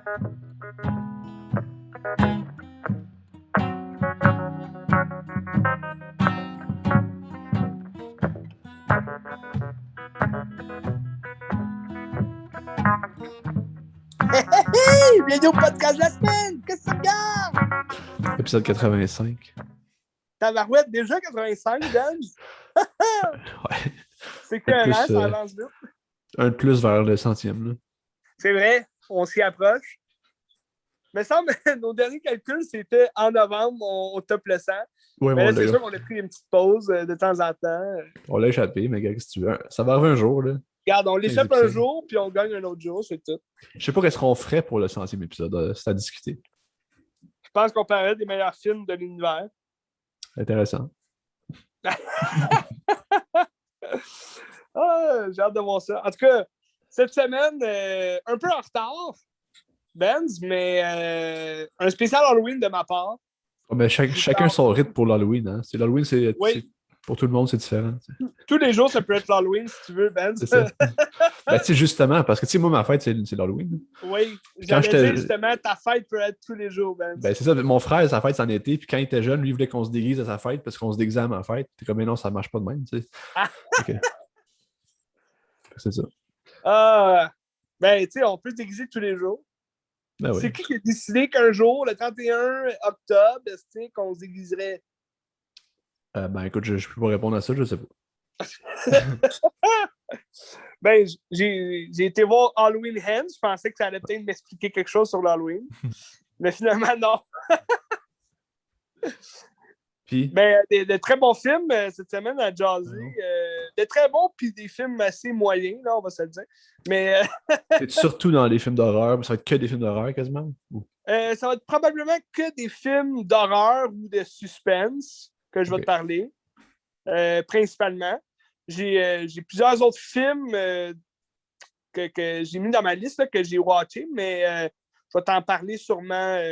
Hey! Bienvenue au podcast de la semaine! Qu'est-ce que tu regardes? Épisode 85. Tabarouette, déjà 85, Dan? Ouais. C'est Peut-être clair, plus, ça avance vite. un de plus vers le centième. Là. C'est vrai, on s'y approche. Mais ça, nos derniers calculs, c'était en novembre, on top le 100. Ouais, Mais mais là, c'est sûr qu'on a pris une petite pause de temps en temps. on l'a échappé, mais gars, si tu veux. Ça va arriver un jour. Là. Regarde, on 15 l'échappe un épisodes. jour, puis on gagne un autre jour, c'est tout. Je sais pas qu'est-ce qu'on ferait pour le centième épisode. C'est à discuter. Je pense qu'on parlait des meilleurs films de l'univers. Intéressant. Ah, j'ai hâte de voir ça. En tout cas, cette semaine, un peu en retard, Benz, mais un spécial Halloween de ma part. Oh, mais chacun son rythme pour l'Halloween. Hein. L'Halloween, Oui. pour tout le monde, c'est différent. T'sais. Tous les jours, ça peut être l'Halloween si tu veux, Benz. C'est ça. Ben, tu sais, justement, parce que, tu sais, moi, ma fête, c'est l'Halloween. Oui, Quand j'allais dire justement, ta fête peut être tous les jours, Benz. Ben, c'est ça. Mon frère, sa fête, c'est en été. Puis quand il était jeune, lui, il voulait qu'on se déguise à sa fête parce qu'on se déguisait à ma fête. T'es comme, mais non, ça marche pas de même, tu sais. Okay. C'est ça. Ben, tu sais, on peut se déguiser tous les jours. Ben, oui. C'est qui a décidé qu'un jour, le 31 octobre, qu'on se déguiserait? Ben, écoute, je peux pas répondre à ça, je sais pas. Ben, j'ai été voir Halloween Hands. Je pensais que ça allait peut-être m'expliquer quelque chose sur l'Halloween. Mais finalement, non. Puis? Mais de très bons films cette semaine à jaser. De très bons, puis des films assez moyens, là, on va se le dire. Mais C'est surtout dans les films d'horreur, ça va être que des films d'horreur quasiment? ça va être probablement que des films d'horreur ou de suspense que je vais te parler, principalement. J'ai plusieurs autres films que j'ai mis dans ma liste, là, que j'ai watché, mais je vais t'en parler sûrement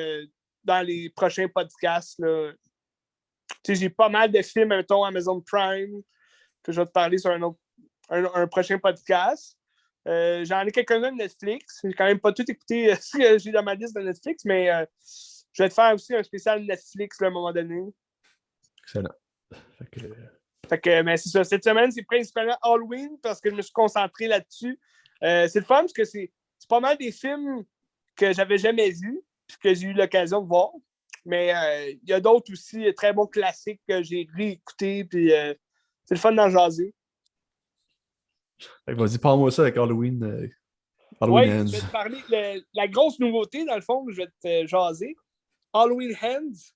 dans les prochains podcasts. Là. J'ai pas mal de films, mettons, Amazon Prime, que je vais te parler sur un prochain podcast. J'en ai quelques-uns de Netflix. J'ai quand même pas tout écouté ce que j'ai dans ma liste de Netflix, mais je vais te faire aussi un spécial Netflix là, à un moment donné. Excellent. Mais c'est ça. Cette semaine, c'est principalement Halloween parce que je me suis concentré là-dessus. C'est le fun parce que c'est pas mal des films que j'avais jamais vus et que j'ai eu l'occasion de voir. Mais il y a d'autres aussi très bons classiques que j'ai réécoutés. Puis c'est le fun d'en jaser. Vas-y, parle-moi ça avec Halloween. Oui, Ends. je vais te parler. La grosse nouveauté, dans le fond, je vais te jaser. Halloween Hands.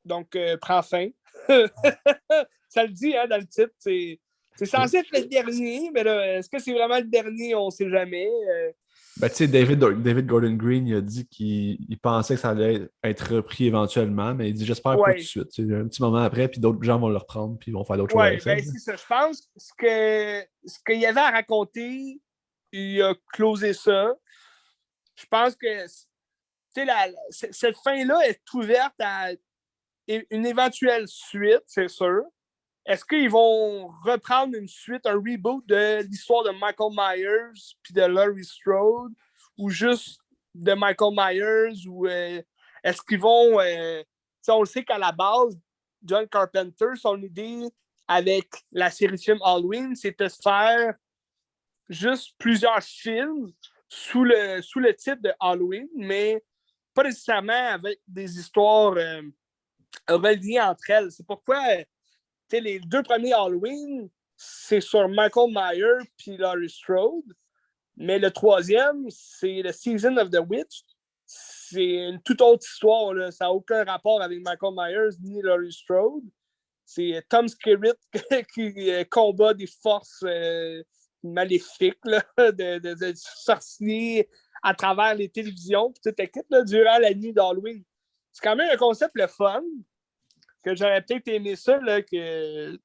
Donc, prends fin. Ça le dit, hein, dans le titre. C'est censé être le dernier, mais là, est-ce que c'est vraiment le dernier? On ne sait jamais. Ben, tu sais, David Gordon Green, il a dit qu'il pensait que ça allait être repris éventuellement, mais il dit j'espère pas tout de suite. C'est un petit moment après, puis d'autres gens vont le reprendre, puis ils vont faire d'autres choses avec ça. Ben, c'est ça. Je pense que ce qu'il y avait à raconter, il a closé ça. Je pense que cette fin-là est ouverte à une éventuelle suite, c'est sûr. Est-ce qu'ils vont reprendre une suite, un reboot de l'histoire de Michael Myers puis de Laurie Strode ou juste de Michael Myers ou est-ce qu'ils vont... on le sait qu'à la base, John Carpenter, son idée avec la série de films Halloween, c'était de faire juste plusieurs films sous le titre de Halloween, mais pas nécessairement avec des histoires reliées entre elles. C'est pourquoi les deux premiers Halloween, c'est sur Michael Myers puis Laurie Strode. Mais le troisième, c'est The Season of the Witch. C'est une toute autre histoire. Là. Ça n'a aucun rapport avec Michael Myers ni Laurie Strode. C'est Tom Skerritt qui combat des forces maléfiques là, de sorciers à travers les télévisions puis toute l'équipe durant la nuit d'Halloween. C'est quand même un concept le fun que j'aurais peut-être aimé ça, là, que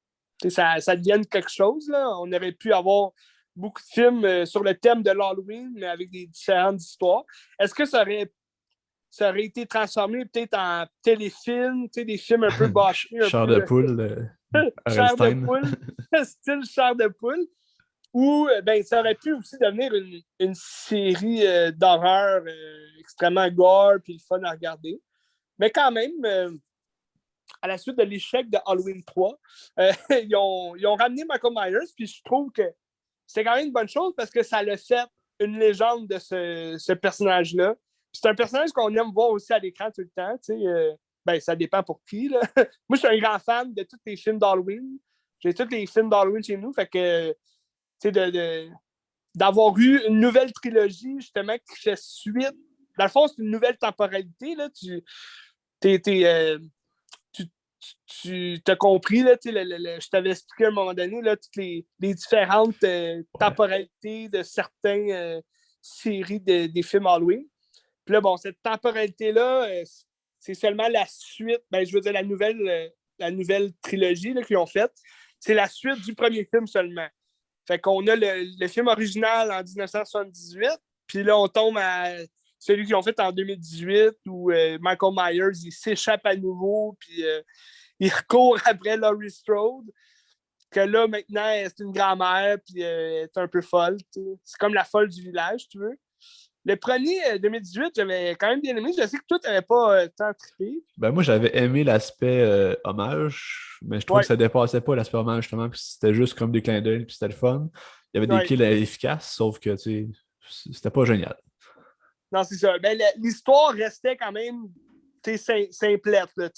ça devienne quelque chose. Là. On aurait pu avoir beaucoup de films sur le thème de l'Halloween, mais avec des différentes histoires. Est-ce que ça aurait été transformé peut-être en téléfilm, des films un peu bâchés? Chair de poule. Chair de poule, style chair de poule. Ou ben, ça aurait pu aussi devenir une série d'horreur extrêmement gore puis le fun à regarder. Mais quand même, à la suite de l'échec de Halloween 3, ils ont ramené Michael Myers, puis je trouve que c'est quand même une bonne chose parce que ça l'a fait une légende de ce personnage-là. C'est un personnage qu'on aime voir aussi à l'écran tout le temps. Ben, ça dépend pour qui. Là. Moi, je suis un grand fan de tous les films d'Halloween. J'ai tous les films d'Halloween chez nous. Fait que, d'avoir eu une nouvelle trilogie, justement, qui fait suite. Dans le fond, c'est une nouvelle temporalité. Là. Tu t'as compris, là, je t'avais expliqué à un moment donné là, toutes les différentes temporalités de certaines séries des films Halloween. Puis là, bon, cette temporalité-là, c'est seulement la suite, ben, je veux dire la nouvelle trilogie là, qu'ils ont faite. C'est la suite du premier film seulement. Fait qu'on a le film original en 1978, puis là, on tombe à celui qu'ils ont fait en 2018 où Michael Myers, il s'échappe à nouveau, puis il recourt après Laurie Strode, que là, maintenant, c'est une grand-mère, puis elle est un peu folle. T'sais. C'est comme la folle du village, tu veux. Le premier, 2018, j'avais quand même bien aimé. Je sais que toi, tu n'avais pas tant trippé. Ben moi, j'avais aimé l'aspect hommage, mais je trouvais que Ouais, ça dépassait pas l'aspect hommage, justement, puis c'était juste comme des clins d'œil, puis c'était le fun. Il y avait des ouais. kills efficaces, sauf que, tu sais, c'était pas génial. Non, c'est ça. Ben, l'histoire restait quand même simplette. Là.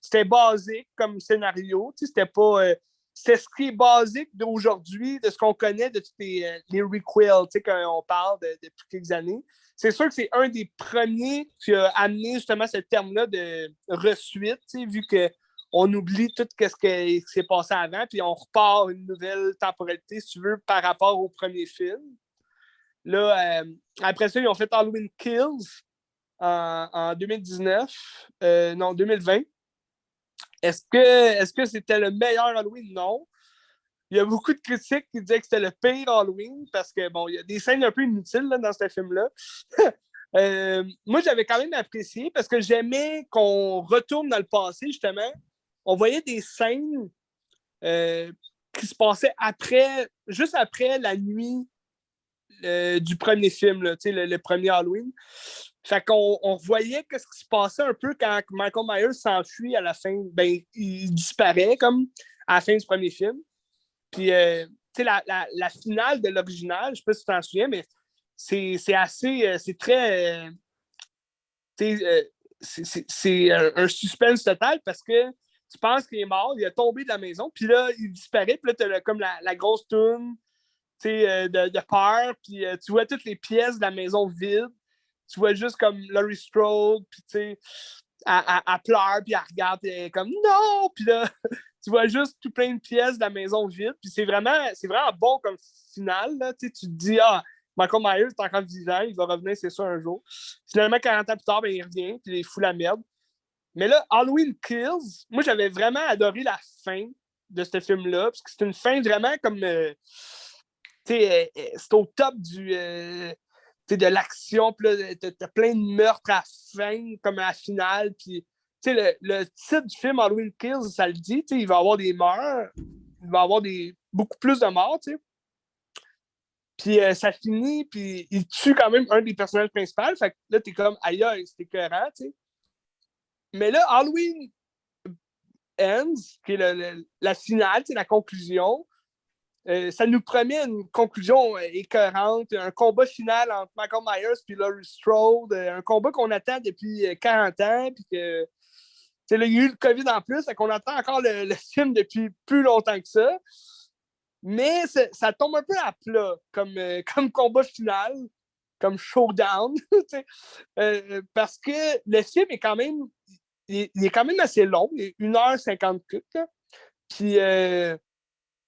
C'était basique comme scénario. C'était pas. C'était ce qui est basique d'aujourd'hui, de ce qu'on connaît de tous les requels qu'on parle depuis quelques années. C'est sûr que c'est un des premiers qui a amené justement ce terme-là de resuite, vu qu'on oublie tout ce qui s'est passé avant, puis on repart une nouvelle temporalité, si tu veux, par rapport au premier film. Là, après ça, ils ont fait Halloween Kills en 2019. Non, 2020. Est-ce que c'était le meilleur Halloween? Non. Il y a beaucoup de critiques qui disaient que c'était le pire Halloween parce que, bon, il y a des scènes un peu inutiles là, dans ce film-là. Moi, j'avais quand même apprécié parce que j'aimais qu'on retourne dans le passé, justement. On voyait des scènes qui se passaient juste après la nuit du premier film, là, le premier Halloween. Fait qu'on voyait ce qui se passait un peu quand Michael Myers s'enfuit à la fin. Ben, il disparaît comme à la fin du premier film. Puis, la finale de l'original, je ne sais pas si tu t'en souviens, mais c'est assez. C'est très. C'est un suspense total parce que tu penses qu'il est mort, il a tombé de la maison, puis là, il disparaît, puis là, tu as comme la grosse toune de peur, puis tu vois toutes les pièces de la maison vide. Tu vois juste comme Laurie Strode, puis tu sais, elle pleure, puis elle regarde, puis elle est comme non! Puis là, tu vois juste tout plein de pièces de la maison vide, puis c'est vraiment bon comme final. Là. Tu te dis, ah, Michael Myers est encore vivant, il va revenir, c'est sûr, un jour. Finalement, 40 ans plus tard, ben, il revient, puis il fout la merde. Mais là, Halloween Kills, moi, j'avais vraiment adoré la fin de ce film-là, parce que c'est une fin vraiment comme. C'est au top de l'action, puis là, t'as plein de meurtres à la fin, comme à la finale, puis le titre du film Halloween Kills, ça le dit, il va y avoir des morts, il va y avoir beaucoup plus de morts, puis ça finit, puis il tue quand même un des personnages principaux, fait que là, t'es comme, aïe, c'est écœurant, tu sais. Mais là, Halloween Ends, qui est la finale, la conclusion, ça nous promet une conclusion écœurante, un combat final entre Michael Myers et Laurie Strode, un combat qu'on attend depuis 40 ans, puis que là, il y a eu le COVID en plus, qu'on attend encore le film depuis plus longtemps que ça. Mais ça tombe un peu à plat comme combat final, comme showdown, parce que le film est quand même, il est quand même assez long, il est 1h50. Puis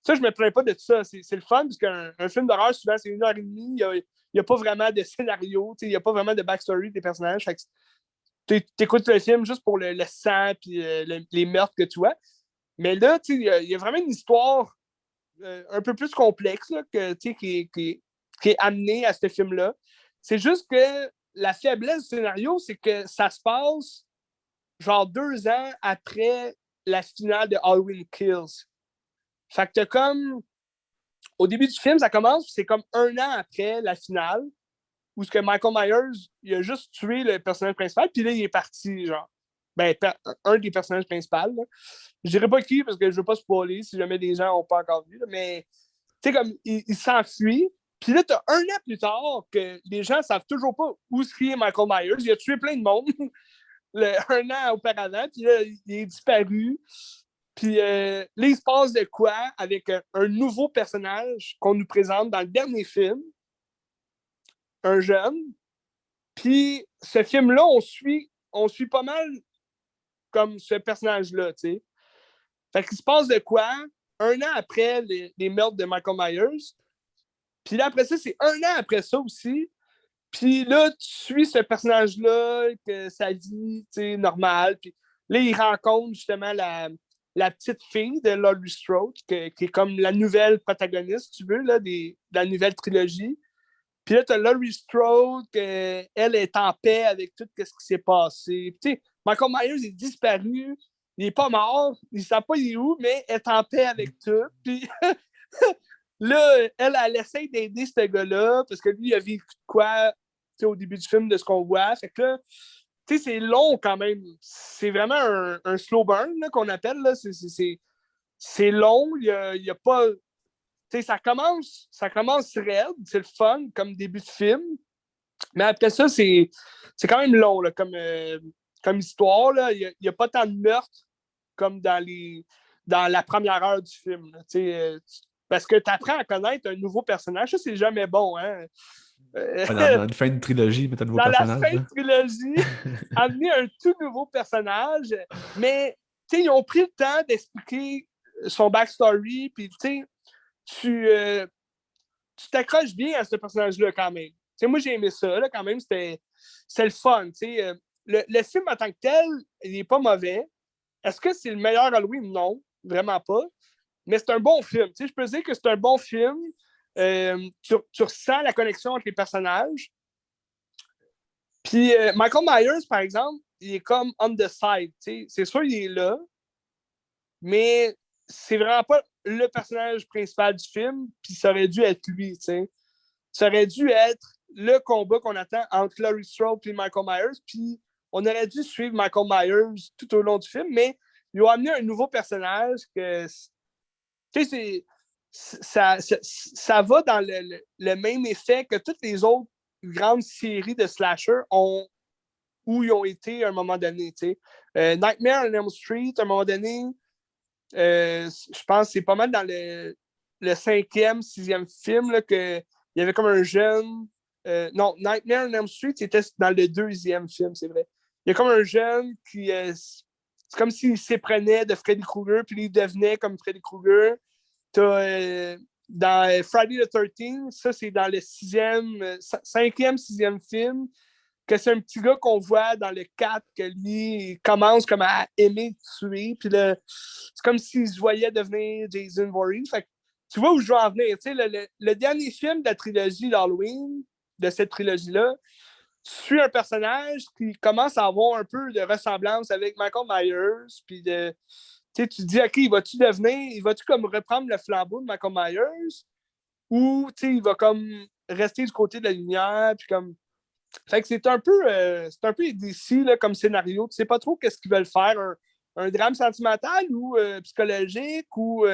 ça, je me plains pas de ça. C'est le fun, parce qu'un film d'horreur, souvent, c'est 1h30. Il n'y a pas vraiment de scénario. Il n'y a pas vraiment de backstory des personnages. Tu écoutes le film juste pour le sang et les meurtres que tu vois. Mais là, il y a vraiment une histoire un peu plus complexe là, qui est amenée à ce film-là. C'est juste que la faiblesse du scénario, c'est que ça se passe genre 2 ans après la finale de Halloween Kills. Fait que t'as comme au début du film, ça commence, c'est comme 1 an après la finale, où ce que Michael Myers, il a juste tué le personnage principal, puis là, il est parti, genre. Ben, un des personnages principaux. Là. Je dirais pas qui, parce que je veux pas spoiler si jamais des gens n'ont pas encore vu, là, mais tu sais, comme, il s'enfuit, puis là, t'as 1 an plus tard que les gens savent toujours pas où est Michael Myers. Il a tué plein de monde 1 an auparavant, puis là, il est disparu. Puis là, il se passe de quoi avec un nouveau personnage qu'on nous présente dans le dernier film, un jeune. Puis ce film-là, on suit pas mal comme ce personnage-là, tu sais. Fait qu'il se passe de quoi 1 an après les meurtres de Michael Myers. Puis là, après ça, c'est 1 an après ça aussi. Puis là, tu suis ce personnage-là, que sa vie, tu sais, normale. Puis là, il rencontre justement la petite fille de Laurie Strode, qui est comme la nouvelle protagoniste, si tu veux, là, de la nouvelle trilogie. Puis là, tu as Laurie Strode, elle est en paix avec tout ce qui s'est passé. Puis tu sais, Michael Myers est disparu, il n'est pas mort, il ne sait pas il est où, mais elle est en paix avec tout. Puis là, elle essaie d'aider ce gars-là, parce que lui, il a vécu quoi au début du film de ce qu'on voit. Fait que là, tu sais, c'est long quand même. C'est vraiment un slow burn là, qu'on appelle. Là. C'est long. Il y a pas. Tu sais, ça commence raide, c'est le fun comme début de film. Mais après ça, c'est quand même long là, comme histoire. Là. Il y a pas tant de meurtres comme dans la première heure du film. Là, parce que tu apprends à connaître un nouveau personnage. Ça, c'est jamais bon. Hein? Dans la fin de trilogie, mettre un nouveau dans la personnage. fin de trilogie, amener un tout nouveau personnage. Mais ils ont pris le temps d'expliquer son backstory. Puis tu t'accroches bien à ce personnage-là quand même. Moi, j'ai aimé ça là, quand même. C'était le fun. Le film en tant que tel, il n'est pas mauvais. Est-ce que c'est le meilleur Halloween? Non, vraiment pas. Mais c'est un bon film. Je peux dire que c'est un bon film. Tu ressens la connexion entre les personnages. Puis Michael Myers, par exemple, il est comme on the side. C'est sûr, il est là, mais c'est vraiment pas le personnage principal du film, puis ça aurait dû être lui. Ça aurait dû être le combat qu'on attend entre Laurie Strode et Michael Myers, puis on aurait dû suivre Michael Myers tout au long du film, mais ils ont amené un nouveau personnage que ça va dans le même effet que toutes les autres grandes séries de slasher où ils ont été à un moment donné. Nightmare on Elm Street, à un moment donné, je pense que c'est pas mal dans le 5e, 6e film là, qu'il y avait comme un jeune. Non, Nightmare on Elm Street, c'était dans le 2e film, c'est vrai. Il y a comme un jeune qui. C'est comme s'il s'éprenait de Freddy Krueger, puis il devenait comme Freddy Krueger. Dans Friday the 13th, ça c'est dans le 5e, 6e film, que c'est un petit gars qu'on voit dans le 4, que lui, il commence comme à aimer tuer, puis c'est comme s'il se voyait devenir Jason Voorhees. Fait que, tu vois où je veux en venir. Le dernier film de la trilogie d'Halloween, de cette trilogie-là, tu suis un personnage qui commence à avoir un peu de ressemblance avec Michael Myers, puis tu te dis, OK, il va-tu comme reprendre le flambeau de Michael Myers, ou il va comme rester du côté de la lumière, puis comme. Fait que c'est un peu indécis là, comme scénario. Tu sais pas trop qu'est-ce qu'ils veulent faire, un drame sentimental ou psychologique, ou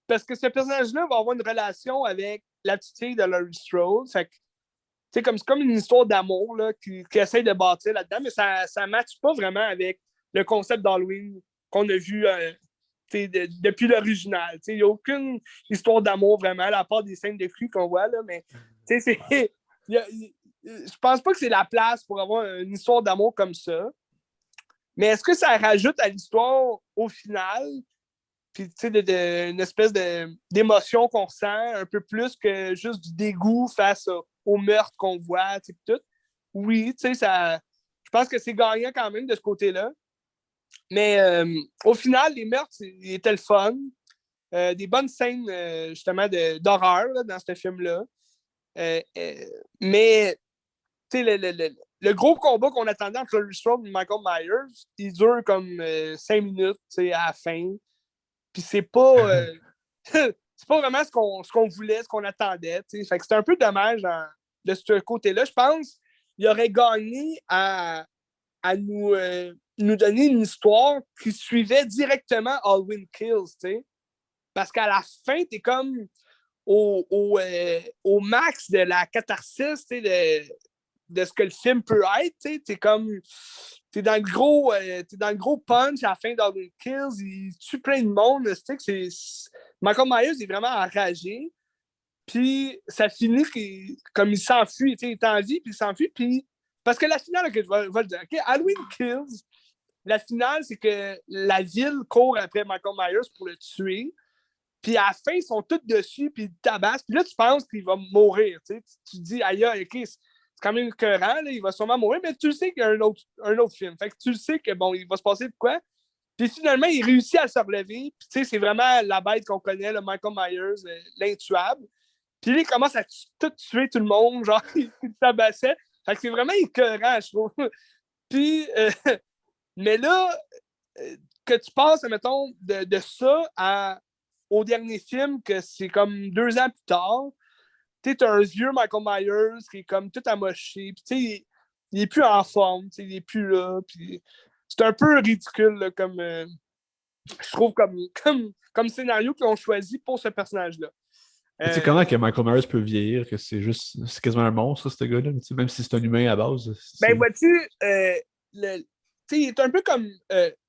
parce que ce personnage-là va avoir une relation avec la petite fille de Laurie Strode. Fait que c'est comme une histoire d'amour là, qui essaie de bâtir là-dedans, mais ça ne matche pas vraiment avec le concept d'Halloween qu'on a vu depuis l'original. Il n'y a aucune histoire d'amour vraiment, à part des scènes de cul qu'on voit, là, mais je pense pas que c'est la place pour avoir une histoire d'amour comme ça. Mais est-ce que ça rajoute à l'histoire au final, puis une espèce d'émotion qu'on ressent un peu plus que juste du dégoût face au meurtre qu'on voit, tout? Oui, je pense que c'est gagnant quand même de ce côté-là. Mais au final, les meurtres, ils étaient le fun. Des bonnes scènes, justement, d'horreur là, dans ce film-là. Mais le gros combat qu'on attendait entre Laurie Strode et Michael Myers, il dure comme 5 minutes à la fin. Puis c'est pas c'est pas vraiment ce qu'on voulait, ce qu'on attendait. T'sais. Fait que c'est un peu dommage de ce côté-là. Je pense qu'il aurait gagné à nous donner une histoire qui suivait directement Halloween Kills. T'sais. Parce qu'à la fin, t'es comme au max de la catharsis de ce que le film peut être. T'es dans le gros punch à la fin d'Halloween Kills, il tue plein de monde. Michael Myers est vraiment enragé. Puis ça finit comme il s'enfuit. Il est en vie, puis il s'enfuit. Puis parce que la finale, okay, je vais le dire, okay? Halloween Kills, la finale, c'est que la ville court après Michael Myers pour le tuer. Puis à la fin, ils sont tous dessus, puis ils tabassent. Puis là, tu penses qu'il va mourir. Tu te dis, aïe, OK, c'est quand même écœurant, là, il va sûrement mourir, mais tu le sais qu'il y a un autre film. Fait que tu le sais que bon, il va se passer de quoi. Puis finalement, il réussit à se relever. Puis tu sais, c'est vraiment la bête qu'on connaît, le Michael Myers, l'intuable. Puis là, il commence à tout tuer tout le monde, genre, il tabassait. Fait que c'est vraiment écœurant, je trouve. Puis, mais là, que tu passes, mettons, de ça au dernier film, que c'est comme 2 ans plus tard, tu as un vieux Michael Myers qui est comme tout amoché, puis tu sais, il est plus en forme, il est plus là, puis c'est un peu ridicule, là, comme je trouve comme scénario qu'ils ont choisi pour ce personnage-là. Tu sais comment que Michael Myers peut vieillir, que c'est quasiment un monstre, ce gars-là, même si c'est un humain à base. Ben, vois-tu, il est un peu comme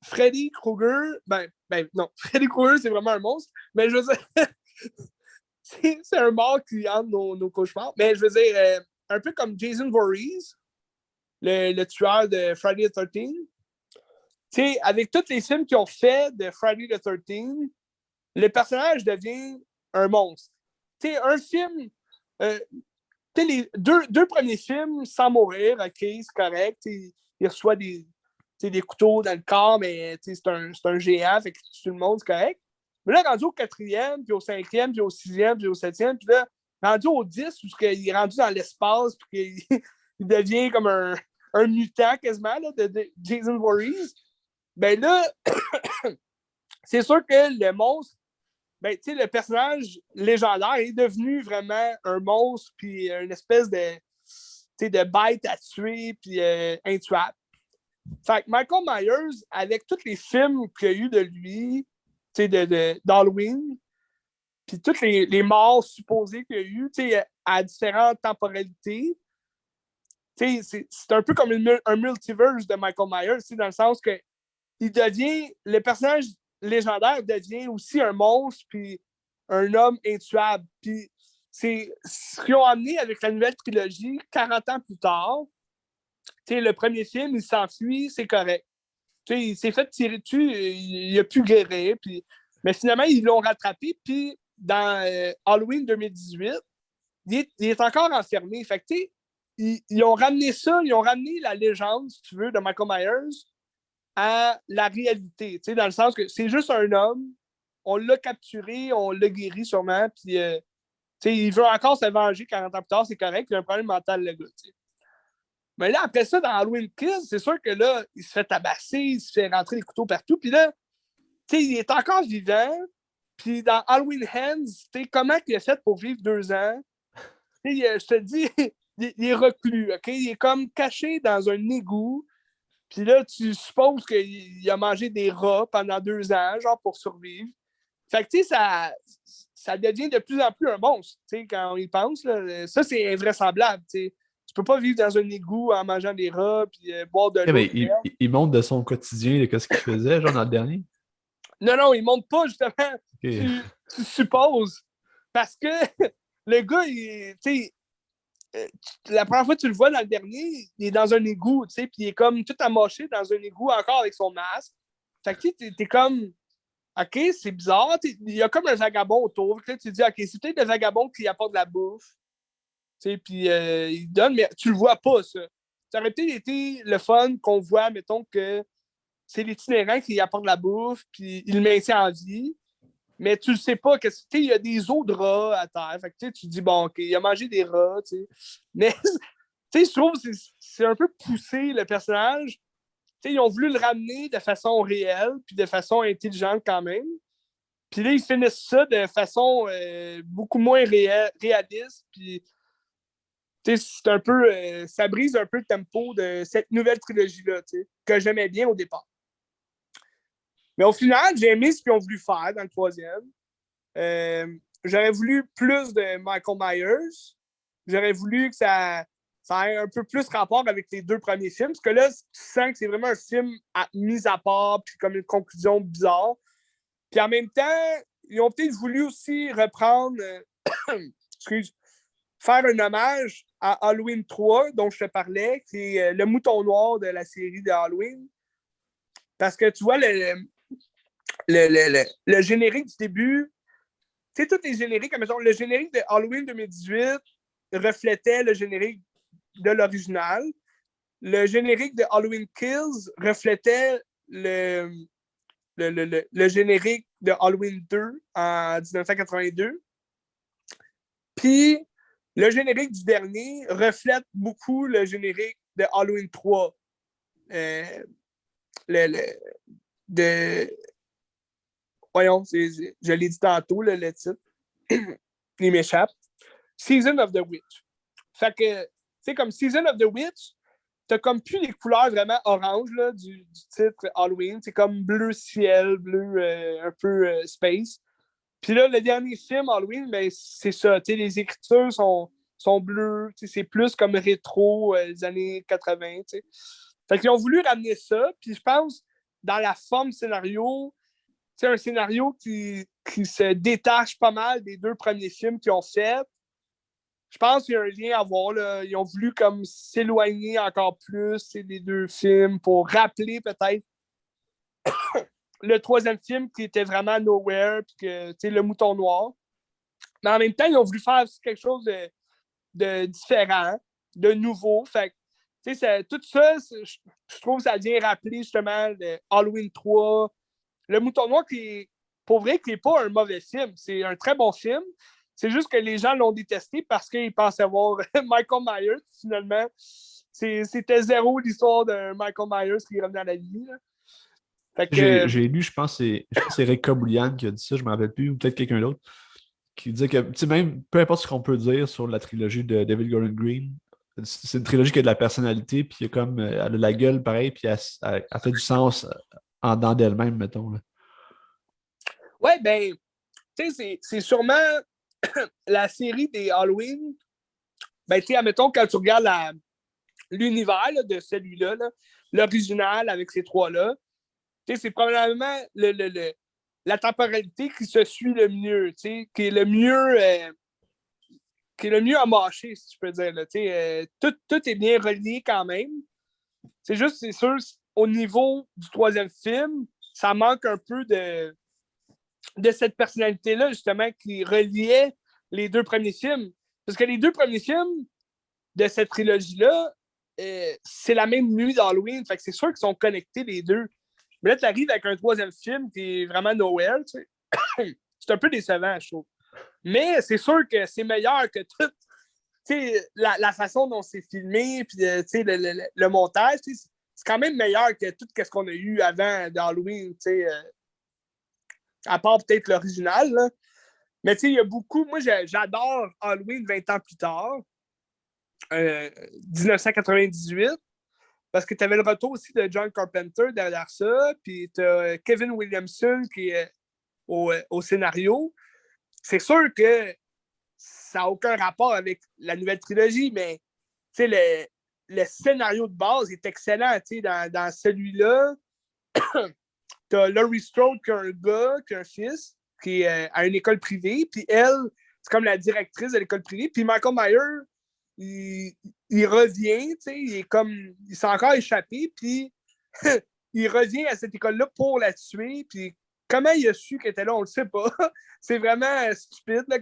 Freddy Krueger. Ben, non, Freddy Krueger, c'est vraiment un monstre, mais je veux dire, c'est un mort qui hante nos cauchemars. Mais je veux dire, un peu comme Jason Voorhees, le tueur de Friday the 13th. T'sais, avec tous les films qu'ils ont fait de Friday the 13th, le personnage devient un monstre. T'sais, un film, les deux premiers films sans mourir, ok, c'est correct. Il reçoit des couteaux dans le corps, mais c'est un géant, fait que tout le monde, c'est correct. Mais là, rendu au 4e, puis au 5e, puis au 6e, puis au 7e, puis là, rendu au 10, où il est rendu dans l'espace, puis qu'il il devient comme un mutant quasiment là, de Jason Voorhees. Ben là, c'est sûr que le monstre, ben, le personnage légendaire est devenu vraiment un monstre, puis une espèce de bête à tuer, puis intuable. Fait que Michael Myers, avec tous les films qu'il y a eu de lui, d'Halloween, puis toutes les morts supposées qu'il y a eu, à différentes temporalités, c'est un peu comme un multiverse de Michael Myers, dans le sens que le personnage légendaire devient aussi un monstre, puis un homme intuable. Puis c'est ce qu'ils ont amené avec la nouvelle trilogie 40 ans plus tard. Le premier film, il s'enfuit, c'est correct. Il s'est fait tirer dessus, il a pu guérir. Puis... Mais finalement, ils l'ont rattrapé. Puis dans Halloween 2018, il est encore enfermé. Fait que, ils ont ramené ça, ils ont ramené la légende, si tu veux, de Michael Myers à la réalité. Dans le sens que c'est juste un homme, on l'a capturé, on l'a guéri sûrement, puis il veut encore se venger 40 ans plus tard, c'est correct, il a un problème mental, le gars. T'sais. Mais là, après ça, dans Halloween Kills, c'est sûr que là, il se fait tabasser, il se fait rentrer des couteaux partout, puis là, il est encore vivant, puis dans Halloween Hands, comment il a fait pour vivre 2 ans? Je te dis, il est reclus, OK? Il est comme caché dans un égout, puis là, tu supposes qu'il a mangé des rats pendant 2 ans, genre pour survivre. Fait que, tu sais, ça devient de plus en plus un monstre, tu sais, quand on y pense. Là. Ça, c'est invraisemblable, tu sais. Tu peux pas vivre dans un égout en mangeant des rats puis boire de l'eau. Mais il montre de son quotidien de ce qu'il faisait, genre dans le dernier. Non, il montre pas, justement. Okay. Tu supposes. Parce que le gars, tu sais, la première fois que tu le vois dans le dernier, il est dans un égout, tu sais, puis il est comme tout amoché dans un égout encore avec son masque. Fait que tu sais, t'es comme, OK, c'est bizarre. Il y a comme un vagabond autour. Là, tu te dis, OK, c'est peut-être le vagabond qui apporte de la bouffe. Puis il donne, mais tu le vois pas, ça. Ça aurait peut-être été le fun qu'on voit, mettons, que c'est l'itinérant qui apporte de la bouffe, puis il le maintient en vie. Mais tu le sais pas, il y a des os de rats à terre. Fait que tu te dis, bon, OK, il a mangé des rats, t'sais. Mais je trouve que c'est un peu poussé, le personnage. Ils ont voulu le ramener de façon réelle, puis de façon intelligente quand même. Puis là, ils finissent ça de façon beaucoup moins réaliste. Puis, c'est un peu. Ça brise un peu le tempo de cette nouvelle trilogie-là, que j'aimais bien au départ. Mais au final, j'ai aimé ce qu'ils ont voulu faire dans le troisième. J'aurais voulu plus de Michael Myers. J'aurais voulu que ça ait un peu plus rapport avec les deux premiers films. Parce que là, tu sens que c'est vraiment un film mis à part, puis comme une conclusion bizarre. Puis en même temps, ils ont peut-être voulu aussi reprendre, faire un hommage à Halloween 3, dont je te parlais, qui est le mouton noir de la série de Halloween. Parce que tu vois, le générique du début, tu sais, tous les génériques, comme exemple, le générique de Halloween 2018 reflétait le générique de l'original. Le générique de Halloween Kills reflétait le générique de Halloween 2 en 1982. Puis, le générique du dernier reflète beaucoup le générique de Halloween 3. Voyons, je l'ai dit tantôt, le titre. Il m'échappe. Season of the Witch. Fait que, tu sais, comme Season of the Witch, t'as comme plus les couleurs vraiment orange là, du titre Halloween. C'est comme bleu ciel, bleu un peu space. Puis là, le dernier film, Halloween, ben, c'est ça. Les écritures sont bleues. C'est plus comme rétro des années 80. T'sais. Fait qu'ils ont voulu ramener ça. Puis je pense, dans la forme scénario, c'est un scénario qui se détache pas mal des deux premiers films qu'ils ont fait. Je pense qu'il y a un lien à voir. Là. Ils ont voulu comme s'éloigner encore plus des deux films pour rappeler peut-être le troisième film qui était vraiment Nowhere, puis que le mouton noir. Mais en même temps, ils ont voulu faire quelque chose de différent, de nouveau. Fait que, tout ça, je trouve que ça vient rappeler justement le Halloween 3. Le mouton noir, pour vrai, qui n'est pas un mauvais film. C'est un très bon film. C'est juste que les gens l'ont détesté parce qu'ils pensaient voir Michael Myers. Finalement, c'était zéro l'histoire de Michael Myers qui revenait à la vie. Là. Fait que, j'ai lu, je pense que c'est Rick Boulian qui a dit ça, je ne me rappelle plus, ou peut-être quelqu'un d'autre, qui disait que, tu sais, même, peu importe ce qu'on peut dire sur la trilogie de David Gordon Green, c'est une trilogie qui a de la personnalité, puis elle a la gueule pareil, puis elle fait du sens en dedans d'elle-même, mettons. Là. Ouais, ben, tu sais, c'est sûrement la série des Halloween. Ben, tu sais, admettons, quand tu regardes l'univers là, de celui-là, là, l'original avec ces trois-là, tu sais, c'est probablement la temporalité qui se suit le mieux, tu sais, qui est le mieux à mâcher, si je peux dire. Là, tout est bien relié quand même. C'est juste, c'est sûr, au niveau du troisième film, ça manque un peu de cette personnalité-là, justement, qui reliait les deux premiers films. Parce que les deux premiers films de cette trilogie-là, c'est la même nuit d'Halloween. Fait que c'est sûr qu'ils sont connectés, les deux. Mais là, tu arrives avec un troisième film qui est vraiment Noël, tu sais. C'est un peu décevant, je trouve. Mais c'est sûr que c'est meilleur que tout. La façon dont c'est filmé, puis le montage, c'est quand même meilleur que tout ce qu'on a eu avant d'Halloween, à part peut-être l'original. Là. Mais il y a beaucoup. Moi, j'adore Halloween 20 ans plus tard, 1998, parce que tu avais le retour aussi de John Carpenter derrière ça, puis tu as Kevin Williamson qui est au scénario. C'est sûr que ça n'a aucun rapport avec la nouvelle trilogie, mais le scénario de base est excellent. Dans celui-là, tu as Laurie Strode qui a un gars, qui a un fils, qui est à une école privée, puis elle, c'est comme la directrice de l'école privée, puis Michael Myers, il revient, il s'est encore échappé, puis il revient à cette école-là pour la tuer, puis comment il a su qu'elle était là, on le sait pas. C'est vraiment stupide. Là,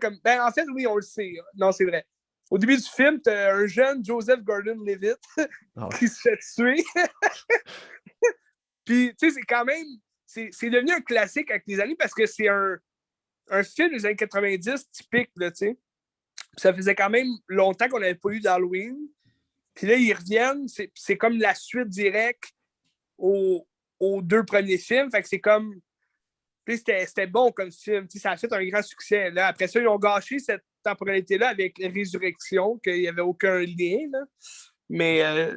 en fait, oui, on le sait. Non, c'est vrai. Au début du film, tu as un jeune Joseph Gordon-Levitt qui se fait tuer. Puis, tu sais, c'est quand même... C'est devenu un classique avec les années parce que c'est un film des années 90 typique, là, tu sais. Ça faisait quand même longtemps qu'on n'avait pas eu d'Halloween. Puis là, ils reviennent. C'est comme la suite directe aux deux premiers films. Fait que c'est comme... C'était bon comme film. Ça a fait un grand succès. Là. Après ça, ils ont gâché cette temporalité-là avec Résurrection, qu'il n'y avait aucun lien. Là. Mais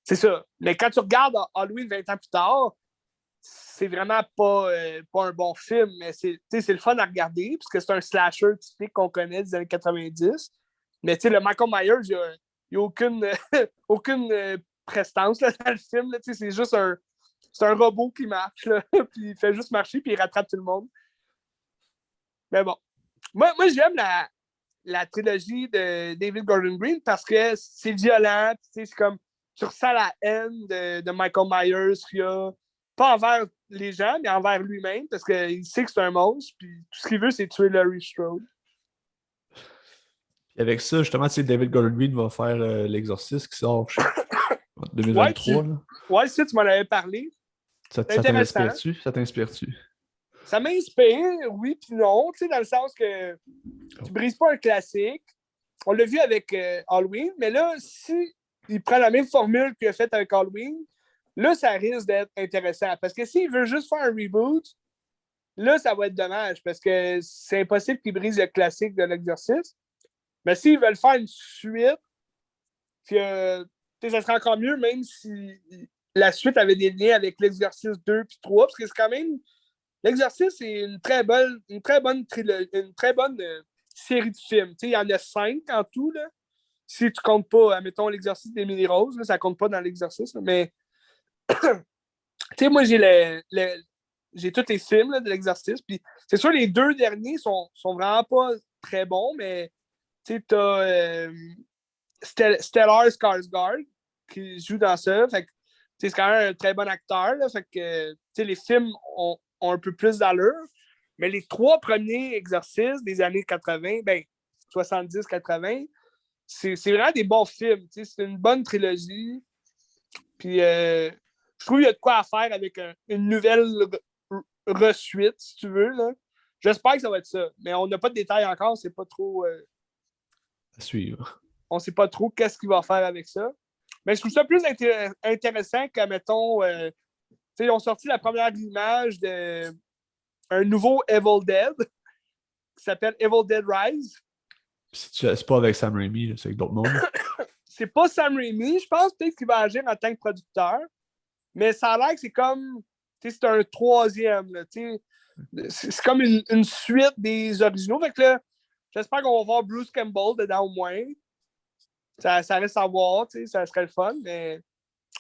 c'est ça. Mais quand tu regardes Halloween 20 ans plus tard, c'est vraiment pas un bon film, mais c'est le fun à regarder, parce que c'est un slasher typique qu'on connaît des années 90. Mais le Michael Myers, il n'y a aucune, aucune prestance là, dans le film. Là, c'est juste c'est un robot qui marche, là, puis il fait juste marcher, puis il rattrape tout le monde. Mais bon. Moi j'aime la trilogie de David Gordon Green parce que c'est violent, c'est comme tu ressens la haine de Michael Myers qu'il a, pas envers les gens, mais envers lui-même, parce qu'il sait que c'est un monstre, puis tout ce qu'il veut, c'est tuer Laurie Strode. Et avec ça, justement, David Gordon Green va faire L'Exorciste qui sort en 2023. Ouais, ça, tu m'en avais parlé. Ça t'inspire-tu? Ça t'inspire-tu? Ça m'inspire, oui, puis non, dans le sens que tu brises pas un classique. On l'a vu avec Halloween, mais là, si il prend la même formule qu'il a faite avec Halloween, là, ça risque d'être intéressant. Parce que s'il veut juste faire un reboot, là, ça va être dommage, parce que c'est impossible qu'il brise le classique de l'Exorciste. Mais s'ils veulent faire une suite, que, ça serait encore mieux, même si la suite avait des liens avec l'Exorciste 2 puis 3, parce que c'est quand même... L'Exorciste, c'est une très bonne série de films. Il y en a 5 en tout, là. Si tu comptes pas, admettons, l'Exorciste d'Emily Rose, là, ça compte pas dans l'Exorciste, mais moi, j'ai tous les films là, de l'Exorciste, puis c'est sûr, les 2 derniers sont vraiment pas très bons, mais tu as Stellar Skarsgård qui joue dans ça, fait que c'est quand même un très bon acteur, là, fait que les films ont un peu plus d'allure, mais les 3 premiers exercices des années 80, 70-80, c'est vraiment des bons films. C'est une bonne trilogie. Puis je trouve qu'il y a de quoi à faire avec une nouvelle resuite, si tu veux. Là. J'espère que ça va être ça. Mais on n'a pas de détails encore. C'est pas trop. À suivre. On ne sait pas trop qu'est-ce qu'il va faire avec ça. Mais je trouve ça plus intéressant que, mettons, ils ont sorti la première image d'un nouveau Evil Dead qui s'appelle Evil Dead Rise. C'est pas avec Sam Raimi, c'est avec d'autres mondes. C'est pas Sam Raimi. Je pense peut-être qu'il va agir en tant que producteur. Mais ça a l'air que c'est comme... c'est un troisième. Là, c'est comme une suite des originaux. Fait que là, j'espère qu'on va voir Bruce Campbell dedans au moins. Ça reste à voir. Ça serait le fun. Mais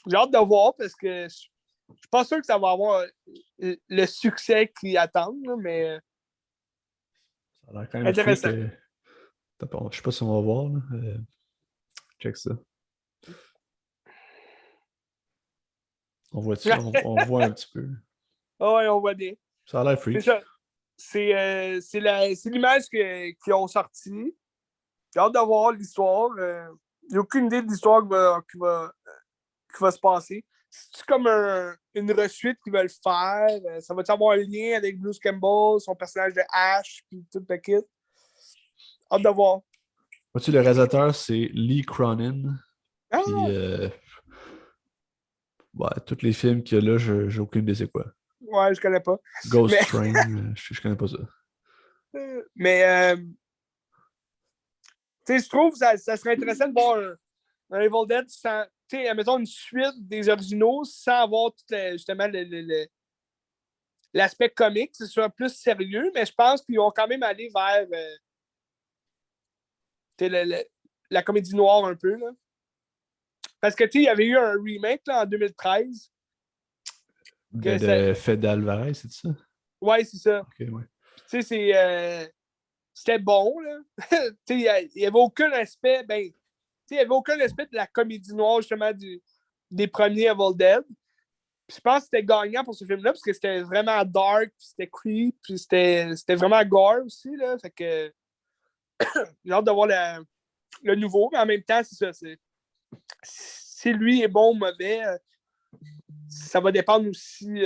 j'ai hâte de voir parce que je suis pas sûr que ça va avoir le succès qu'ils attendent. Là, mais ça a l'air quand même intéressant. Je sais pas si on va voir. Là. Check ça. On voit on voit un petit peu. Oh, ouais, on voit bien. Ça a l'air freak. C'est l'image qu'ils ont sortie. J'ai hâte de voir l'histoire. Il n'y a aucune idée de l'histoire qui va se passer. C'est comme une resuite qu'ils veulent faire. Ça va-tu avoir un lien avec Bruce Campbell, son personnage de Ash, puis tout le kit? Hâte de voir. Vois-tu, le réalisateur, c'est Lee Cronin. Ah! Puis, tous les films qu'il y a là, j'ai aucune idée c'est quoi. Ouais, je connais pas. Ghost Train, je connais pas ça. Mais, je trouve que ça serait intéressant de voir un Evil Dead sans, admettons une suite des originaux sans avoir tout justement l'aspect comique, c'est soit plus sérieux, mais je pense qu'ils vont quand même aller vers la comédie noire un peu. Là. Parce que il y avait eu un remake là, en 2013. De Fede Alvarez, c'est ça? Ouais, c'est ça. Okay, ouais. C'était bon. Là. Il n'y avait aucun aspect. Il n'y avait aucun aspect de la comédie noire, justement, des premiers Evil Dead. Puis je pense que c'était gagnant pour ce film-là, parce que c'était vraiment dark, puis c'était creep, puis c'était vraiment gore aussi. Là. Fait que j'ai hâte de voir le nouveau, mais en même temps, c'est ça. Si lui est bon ou mauvais, ça va dépendre aussi.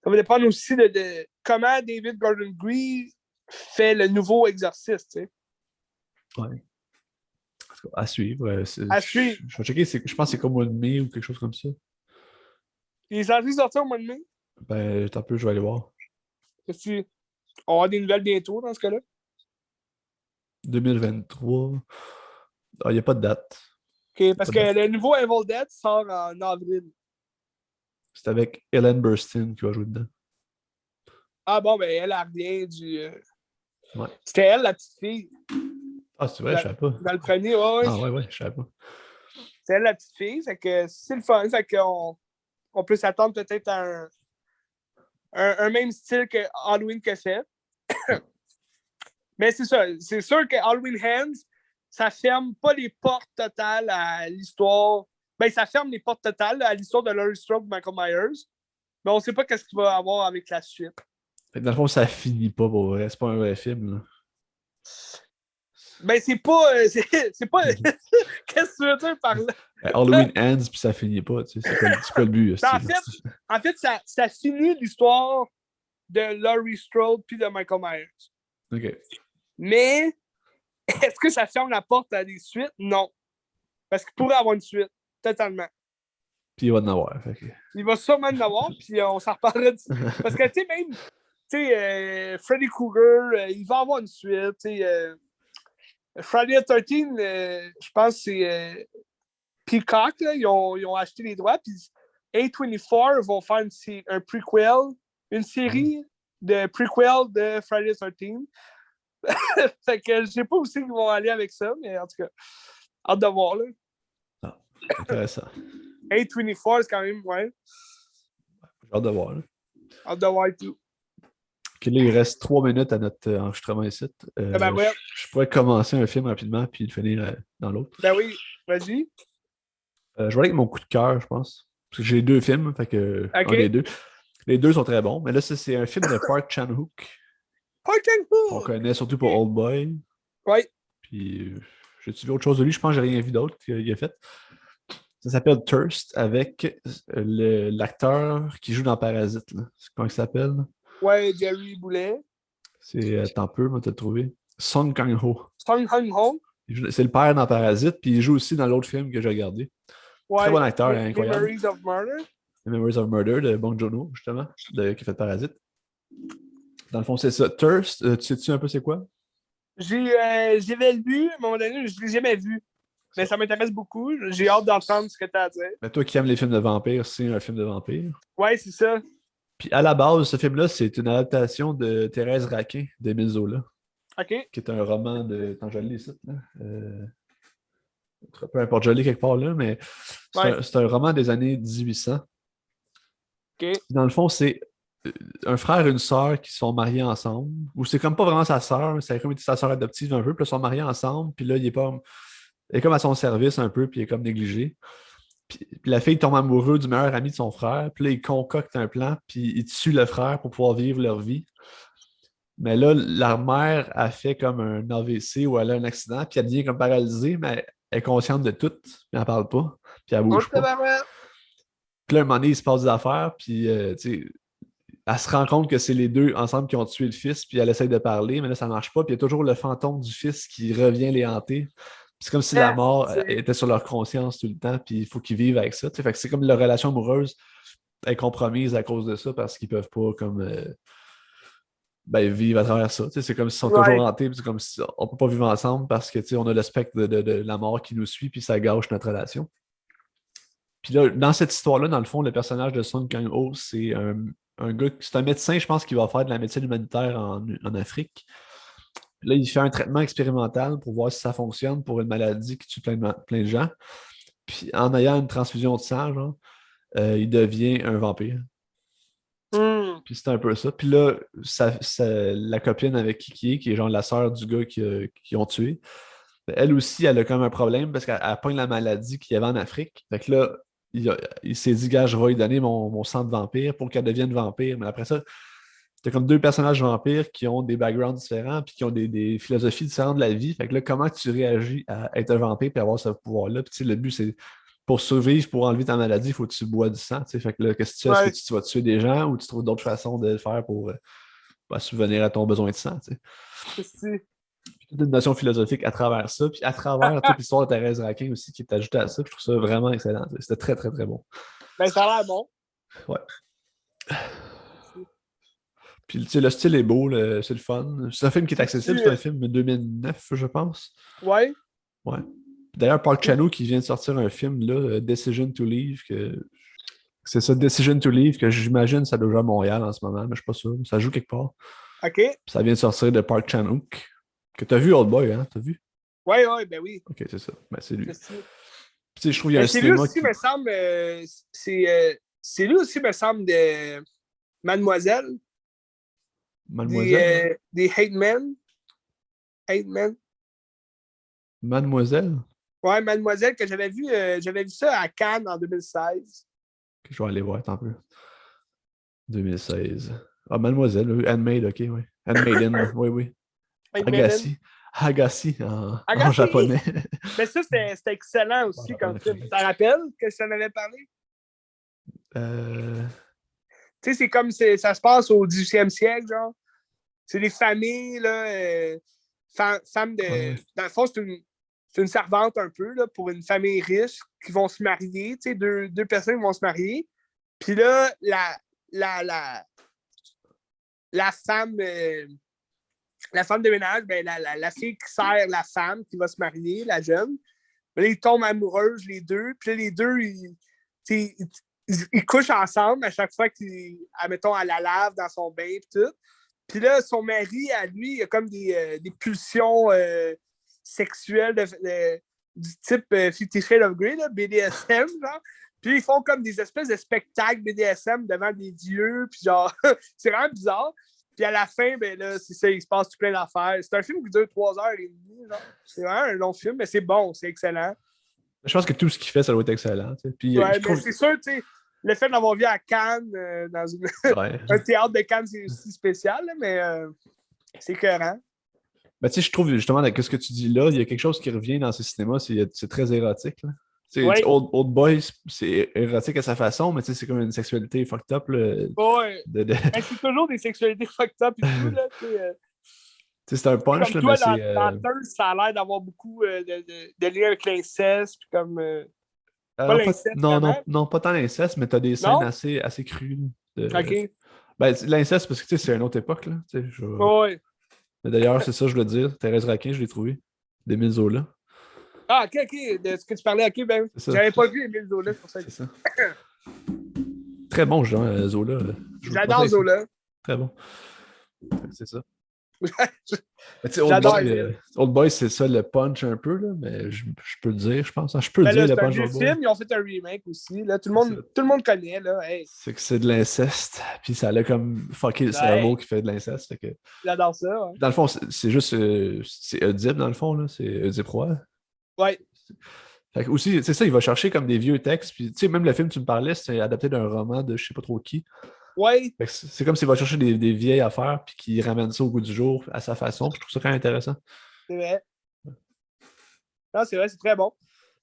Ça va dépendre aussi de comment David Gordon Green fait le nouveau Exorciste. Tu sais. Ouais. À suivre. À suivre. Je vais checker, je pense que c'est comme au mois de mai ou quelque chose comme ça. Il est censé sortir au mois de mai? Ben, tant peu, je vais aller voir. On va avoir des nouvelles bientôt dans ce cas-là. 2023. Ah, il n'y a pas de date. OK, parce que le nouveau Evil Dead sort en avril. C'est avec Ellen Burstyn qui va jouer dedans. Ah bon, ben elle revient du. Ouais. C'était elle, la petite fille. Ah, c'est vrai, je savais pas. Dans le premier, ouais. Ah, ouais, je savais pas. C'est elle, la petite fille. Fait que c'est le fun. Fait qu'on peut s'attendre peut-être à un même style que Halloween que c'est. Mais c'est ça. C'est sûr que Halloween Hands, ça ferme pas les portes totales à l'histoire. Ben, ça ferme les portes totales à l'histoire de Laurie Strode et Michael Myers. Mais on sait pas qu'est-ce qu'il va y avoir avec la suite. Fait que dans le fond, ça finit pas pour vrai. C'est pas un vrai film, là. Ben, c'est pas. C'est pas. Qu'est-ce que tu veux dire par là? Halloween ends, puis ça finit pas. Tu sais, c'est quoi le but? En fait, ça finit l'histoire de Laurie Strode puis de Michael Myers. OK. Mais, est-ce que ça ferme la porte à des suites? Non. Parce qu'il pourrait avoir une suite. Totalement. Puis il va en avoir. Fait que... Il va sûrement en avoir, puis on s'en reparlera. Parce que, tu sais, même, Freddy Krueger, il va avoir une suite. Friday the 13, je pense que c'est Peacock, là, ils ont acheté les droits, puis A24 vont faire un prequel, une série de prequel de Friday the 13. Fait que je sais pas où c'est qu'ils vont aller avec ça, mais en tout cas, hâte de voir, là. Ah, intéressant. A24, c'est quand même, ouais. J'ai hâte de voir, là. Hâte de voir tout. OK, là, il reste 3 minutes à notre enregistrement ici. Ouais. Je pourrais commencer un film rapidement puis le finir dans l'autre. Ben oui, vas-y. Je vais aller avec mon coup de cœur, je pense. Parce que j'ai 2 films, fait que OK. un des deux. Les 2 sont très bons, mais là, c'est un film de Park Chan-wook. Park Chan-wook! On connaît surtout pour Old Boy. Oui. Puis, j'ai-tu vu autre chose de lui? Je pense que j'ai rien vu d'autre qu'il a fait. Ça s'appelle Thirst avec l'acteur qui joue dans Parasite. Là. Comment il s'appelle? Ouais, Jerry Boulet. C'est tant peu, moi, t'as trouvé. Song Kang-ho. Song Kang-ho. C'est le père dans Parasite, puis il joue aussi dans l'autre film que j'ai regardé. Ouais, très bon acteur, incroyable. Memories of Murder. Memories of Murder de Bong Joon-ho, justement, qui a fait Parasite. Dans le fond, c'est ça. Thirst, tu sais-tu un peu c'est quoi? J'avais lu, à un moment donné, je ne l'ai jamais vu. Mais ça m'intéresse beaucoup. J'ai hâte d'entendre ce que tu as à dire. Mais toi qui aimes les films de vampires, c'est un film de vampires. Ouais, c'est ça. Puis à la base, ce film-là, c'est une adaptation de Thérèse Raquin d'Émile Zola. OK. Qui est un roman de. Attends, je l'ai ici, là. Peu importe, je l'ai quelque part là, mais c'est un roman des années 1800. OK. Dans le fond, c'est un frère et une sœur qui sont mariés ensemble. Ou c'est comme pas vraiment sa sœur, c'est comme sa sœur adoptive un peu, puis ils sont mariés ensemble, puis là, il est comme à son service un peu, puis il est comme négligé. Puis la fille tombe amoureuse du meilleur ami de son frère, puis là, il concocte un plan, puis il tue le frère pour pouvoir vivre leur vie. Mais là, la mère a fait comme un AVC ou elle a un accident, puis elle devient comme paralysée, mais elle est consciente de tout, mais elle parle pas, puis elle bouge pas. Puis là, un moment donné, il se passe des affaires, puis elle se rend compte que c'est les deux ensemble qui ont tué le fils, puis elle essaye de parler, mais là, ça marche pas, puis il y a toujours le fantôme du fils qui revient les hanter. C'est comme si la mort était sur leur conscience tout le temps, puis il faut qu'ils vivent avec ça. Fait que c'est comme leur relation amoureuse est compromise à cause de ça, parce qu'ils peuvent pas comme vivre à travers ça. C'est comme s'ils sont toujours hantés, c'est comme si on peut pas vivre ensemble parce que on a le spectre de la mort qui nous suit, puis ça gâche notre relation. Puis là, dans cette histoire-là, dans le fond, le personnage de Song Kang-ho, c'est un gars, c'est un médecin, je pense, qui va faire de la médecine humanitaire en Afrique. Là, il fait un traitement expérimental pour voir si ça fonctionne pour une maladie qui tue plein de gens. Puis en ayant une transfusion de sang, genre, il devient un vampire. Puis c'est un peu ça. Puis là, la copine avec qui est genre la sœur du gars qui ont tué, elle aussi, elle a comme un problème parce qu'elle pogne la maladie qu'il y avait en Afrique. Fait que là, il s'est dit, gars, je vais lui donner mon sang de vampire pour qu'elle devienne vampire. Mais après ça, t'as comme 2 personnages vampires qui ont des backgrounds différents puis qui ont des philosophies différentes de la vie. Fait que là, comment tu réagis à être un vampire et avoir ce pouvoir-là? Puis le but, c'est pour survivre, pour enlever ta maladie, il faut que tu bois du sang. Fait que là, qu'est-ce que tu fais? Est-ce que tu vas tuer des gens ou tu trouves d'autres façons de le faire pour subvenir à ton besoin de sang? C'est toute une notion philosophique à travers ça, puis à travers toute l'histoire de Thérèse Raquin aussi qui est ajoutée à ça. Je trouve ça vraiment excellent. C'était très, très, très bon. Ben, ça a l'air bon. Ouais. Puis, tu sais, le style est beau, c'est le fun. C'est un film qui est accessible, c'est un film de 2009, je pense. Ouais. Ouais. D'ailleurs, Park Chan-wook qui vient de sortir un film, là, Decision to Leave, c'est ça, Decision to Leave, que j'imagine ça doit jouer à Montréal en ce moment, mais je suis pas sûr. Ça joue quelque part. OK. Puis ça vient de sortir de Park Chan-wook, que t'as vu Old Boy, hein? T'as vu? Ouais, ben oui. Ok, c'est ça. Ben, c'est lui. Je Puis, tu sais, je trouve qu'il y a un c'est lui cinéma aussi, me semble, c'est lui aussi, me semble, de Mademoiselle, Mademoiselle? des Hate Men. Hate Men. Mademoiselle? Ouais, Mademoiselle, que j'avais vu ça à Cannes en 2016. Ok, je vais aller voir, un peu. 2016. Ah, Mademoiselle, Handmaid, ok, oui. Handmaiden, oui, oui. Hate Men. Agassi en Agassi! japonais. Mais ça, c'était excellent aussi comme film. Tu te rappelles que je t'en avais parlé? Tu sais, c'est comme ça se passe au 18e siècle, genre. C'est des familles, là, femmes de. Ouais. Dans le fond, c'est une servante un peu, là, pour une famille riche qui vont se marier, tu sais, deux personnes qui vont se marier. Puis là, la femme. La femme de ménage, ben, la fille qui sert la femme qui va se marier, la jeune, ben, là, ils tombent amoureuses, les deux. Puis là, les deux, ils couchent ensemble à chaque fois mettons, elle la lave dans son bain et tout. Puis là, son mari, à lui, il a comme des pulsions sexuelles du type Fifty Shades of Grey, là, BDSM, genre. Puis ils font comme des espèces de spectacles BDSM devant des dieux. Puis genre, c'est vraiment bizarre. Puis à la fin, ben là, c'est ça, il se passe tout plein d'affaires. C'est un film qui dure 3h30. Genre. C'est vraiment un long film, mais c'est bon, c'est excellent. Je pense que tout ce qu'il fait, ça doit être excellent. Puis, Ouais, je trouve... mais c'est sûr, tu sais, le fait d'avoir vu à Cannes, dans Ouais. un théâtre de Cannes, c'est aussi spécial, là, mais c'est écœurant. Ben, tu sais, je trouve justement, avec ce que tu dis là, il y a quelque chose qui revient dans ces cinémas, c'est très érotique. Là. Ouais. Old Boy, c'est érotique à sa façon, mais c'est comme une sexualité fucked up. Là, ouais. Ben, c'est toujours des sexualités fucked up et tout. Là, c'est un punch, comme là, toi, mais c'est. dans Thirst, ça a l'air d'avoir beaucoup de liens avec l'inceste. Puis comme. Pas l'inceste, non, pas tant l'inceste, mais t'as des scènes assez crues. OK. Ben, l'inceste, parce que c'est une autre époque. Là, Ouais. Mais d'ailleurs, c'est ça, je voulais dire. Thérèse Raquin, je l'ai trouvé. D'Émile Zola. Ah, OK. De ce que tu parlais, OK, ben. J'avais pas vu Émile Zola, c'est pour ça. C'est ça. Très bon, Zola. J'adore Zola. Très bon. C'est ça. J'adore Old Boy, c'est ça le punch un peu, là, mais je peux le dire, je pense. Je peux le dire, là, le punch Old Boy. C'est un vieux film, ils ont fait un remake aussi. Là, tout le monde connaît. Là, hey. C'est que c'est de l'inceste, puis ça a comme fucké le cerveau qui fait de l'inceste. Que... J'adore ça. Ouais. Dans le fond, c'est juste. C'est Oedipe, dans le fond, là. C'est Oedipe Roi. Ouais. Fait que aussi, c'est ça, il va chercher comme des vieux textes. Puis, tu sais, même le film que tu me parlais, c'est adapté d'un roman de je sais pas trop qui. Ouais. C'est comme s'il va chercher des vieilles affaires puis qu'il ramène ça au goût du jour à sa façon. Je trouve ça quand même intéressant. C'est vrai. Non, c'est vrai, c'est très bon.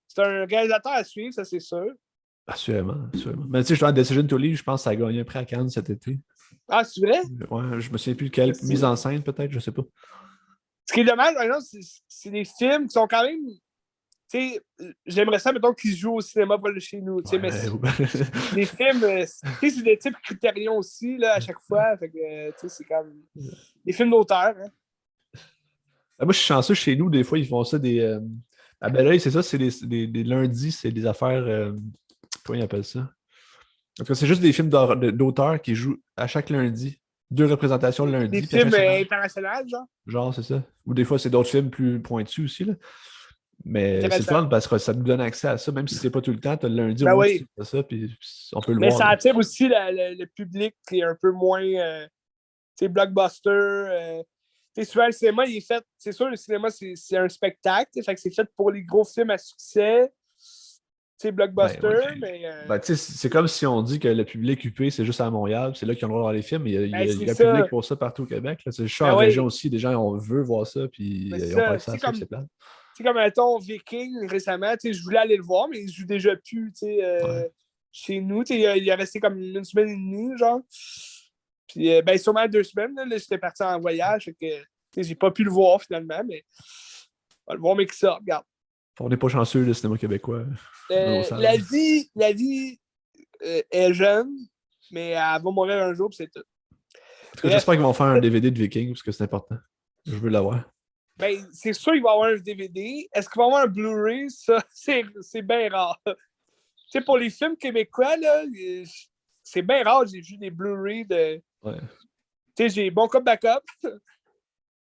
C'est un réalisateur à suivre, ça c'est sûr. Assurément. Mais tu sais, je Decision to Leave, je pense que ça a gagné un prix à Cannes cet été. Ah, c'est vrai? Ouais, je me souviens plus lequel. Mise en scène, peut-être, je sais pas. Ce qui est dommage, par exemple, c'est des films qui sont quand même. Tu sais, j'aimerais ça, mettons, qu'ils jouent au cinéma pas de chez nous. Ouais, mais les films, tu sais, c'est des types Criterion aussi, là, à chaque fois. Fait que, tu sais, c'est comme des films d'auteur. Hein. Moi, je suis chanceux chez nous, des fois, ils font ça des. À Belleuil, c'est ça, c'est des lundis, c'est des affaires. Comment ils appellent ça? En tout cas, c'est juste des films d'auteur qui jouent à chaque lundi. 2 représentations le lundi. Des films internationaux, genre? Genre, c'est ça. Ou des fois, c'est d'autres films plus pointus aussi, là. Mais c'est le fun parce que ça nous donne accès à ça, même si c'est pas tout le temps, tu as le lundi ben où oui. tu fais ça, puis on peut le mais voir. Mais ça attire aussi le public qui est un peu moins blockbuster. Souvent, le cinéma, il est fait. C'est sûr, le cinéma, c'est un spectacle. Fait que c'est fait pour les gros films à succès. Blockbuster, mais. C'est comme si on dit que le public UP, c'est juste à Montréal, c'est là qu'ils ont le droit de voir les films. Il y a un public pour ça partout au Québec. Là. Je suis en région aussi, des gens on veut voir ça, puis ils ont pas accès à ça, c'est plate. C'est comme, mettons, Viking récemment, je voulais aller le voir, mais il joue déjà plus chez nous. Il est resté comme 1 semaine et demie, genre. Puis, sûrement 2 semaines, là, j'étais parti en voyage, fait que j'ai pas pu le voir finalement, mais on va le voir, mais qui ça, regarde. On n'est pas chanceux, le cinéma québécois. La vie est jeune, mais elle va mourir un jour, puis c'est tout. tout cas, j'espère qu'ils vont faire un DVD de Vikings parce que c'est important. Je veux l'avoir. Ben, c'est sûr qu'il va y avoir un DVD. Est-ce qu'il va y avoir un Blu-ray? Ça, c'est bien rare. Tu sais, pour les films québécois, là, c'est bien rare. J'ai vu des Blu-ray de. Ouais. Tu sais, j'ai Bon Cop Backup.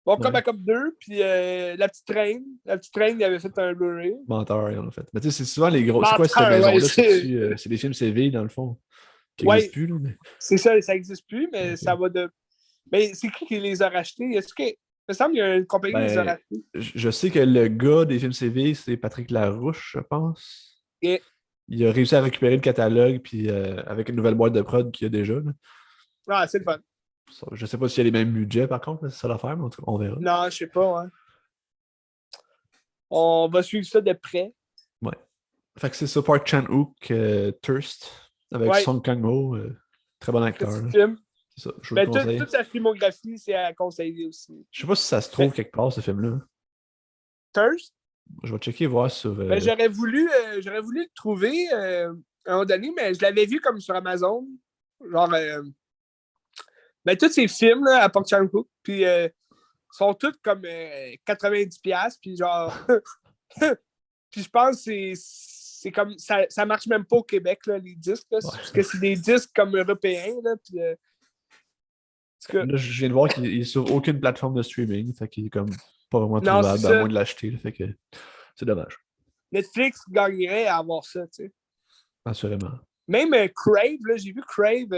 Bon Cop Ouais. Backup 2, puis La Petite Reine. La Petite Reine, il avait fait un Blu-ray. Menteur, ils en ont fait. Mais tu sais, c'est souvent les gros. C'est quoi cette Menteur, maison-là? ouais, C'est des films CV, dans le fond, qui ouais, n'existent plus, là. Mais... c'est ça n'existe plus, mais Ok. ça va de. Mais c'est qui les a rachetés? Est-ce que. Il me semble qu'il y a une compagnie qui les a Ben, rachetés. je sais que le gars des films CV, c'est Patrick Larouche, je pense. Et. Il a réussi à récupérer le catalogue, puis avec une nouvelle boîte de prod qu'il y a déjà. Là. Ah, c'est le fun. Je sais pas s'il y a les mêmes budgets, par contre, c'est ça l'affaire, mais en tout cas, on verra. Non, je sais pas, hein. On va suivre ça de près. Ouais. Fait que c'est ça, Park Chan-wook, Thirst, avec Ouais. Song Kang-ho, très bon acteur. Petit Là. film. C'est ça, je vous Ben, le conseille. toute sa filmographie, c'est à conseiller aussi. Je sais pas si ça se trouve quelque part, ce film-là. Thirst? Je vais checker voir sur. Ben, j'aurais voulu le trouver à un moment donné, mais je l'avais vu comme sur Amazon. Genre, ben, tous ces films là, à Park Chan-wook, puis sont tous comme 90$, puis genre. Puis je pense que c'est comme. Ça marche même pas au Québec, là, les disques, là, Ouais. parce que c'est des disques comme européens, là, puis. Là, je viens de voir qu'il est sur aucune plateforme de streaming, fait qu'il est comme pas vraiment Non, trouvable, c'est à ça. moins de l'acheter, là, fait que c'est dommage. Netflix gagnerait à avoir ça, tu sais. Assurément. Même Crave, là, j'ai vu Crave.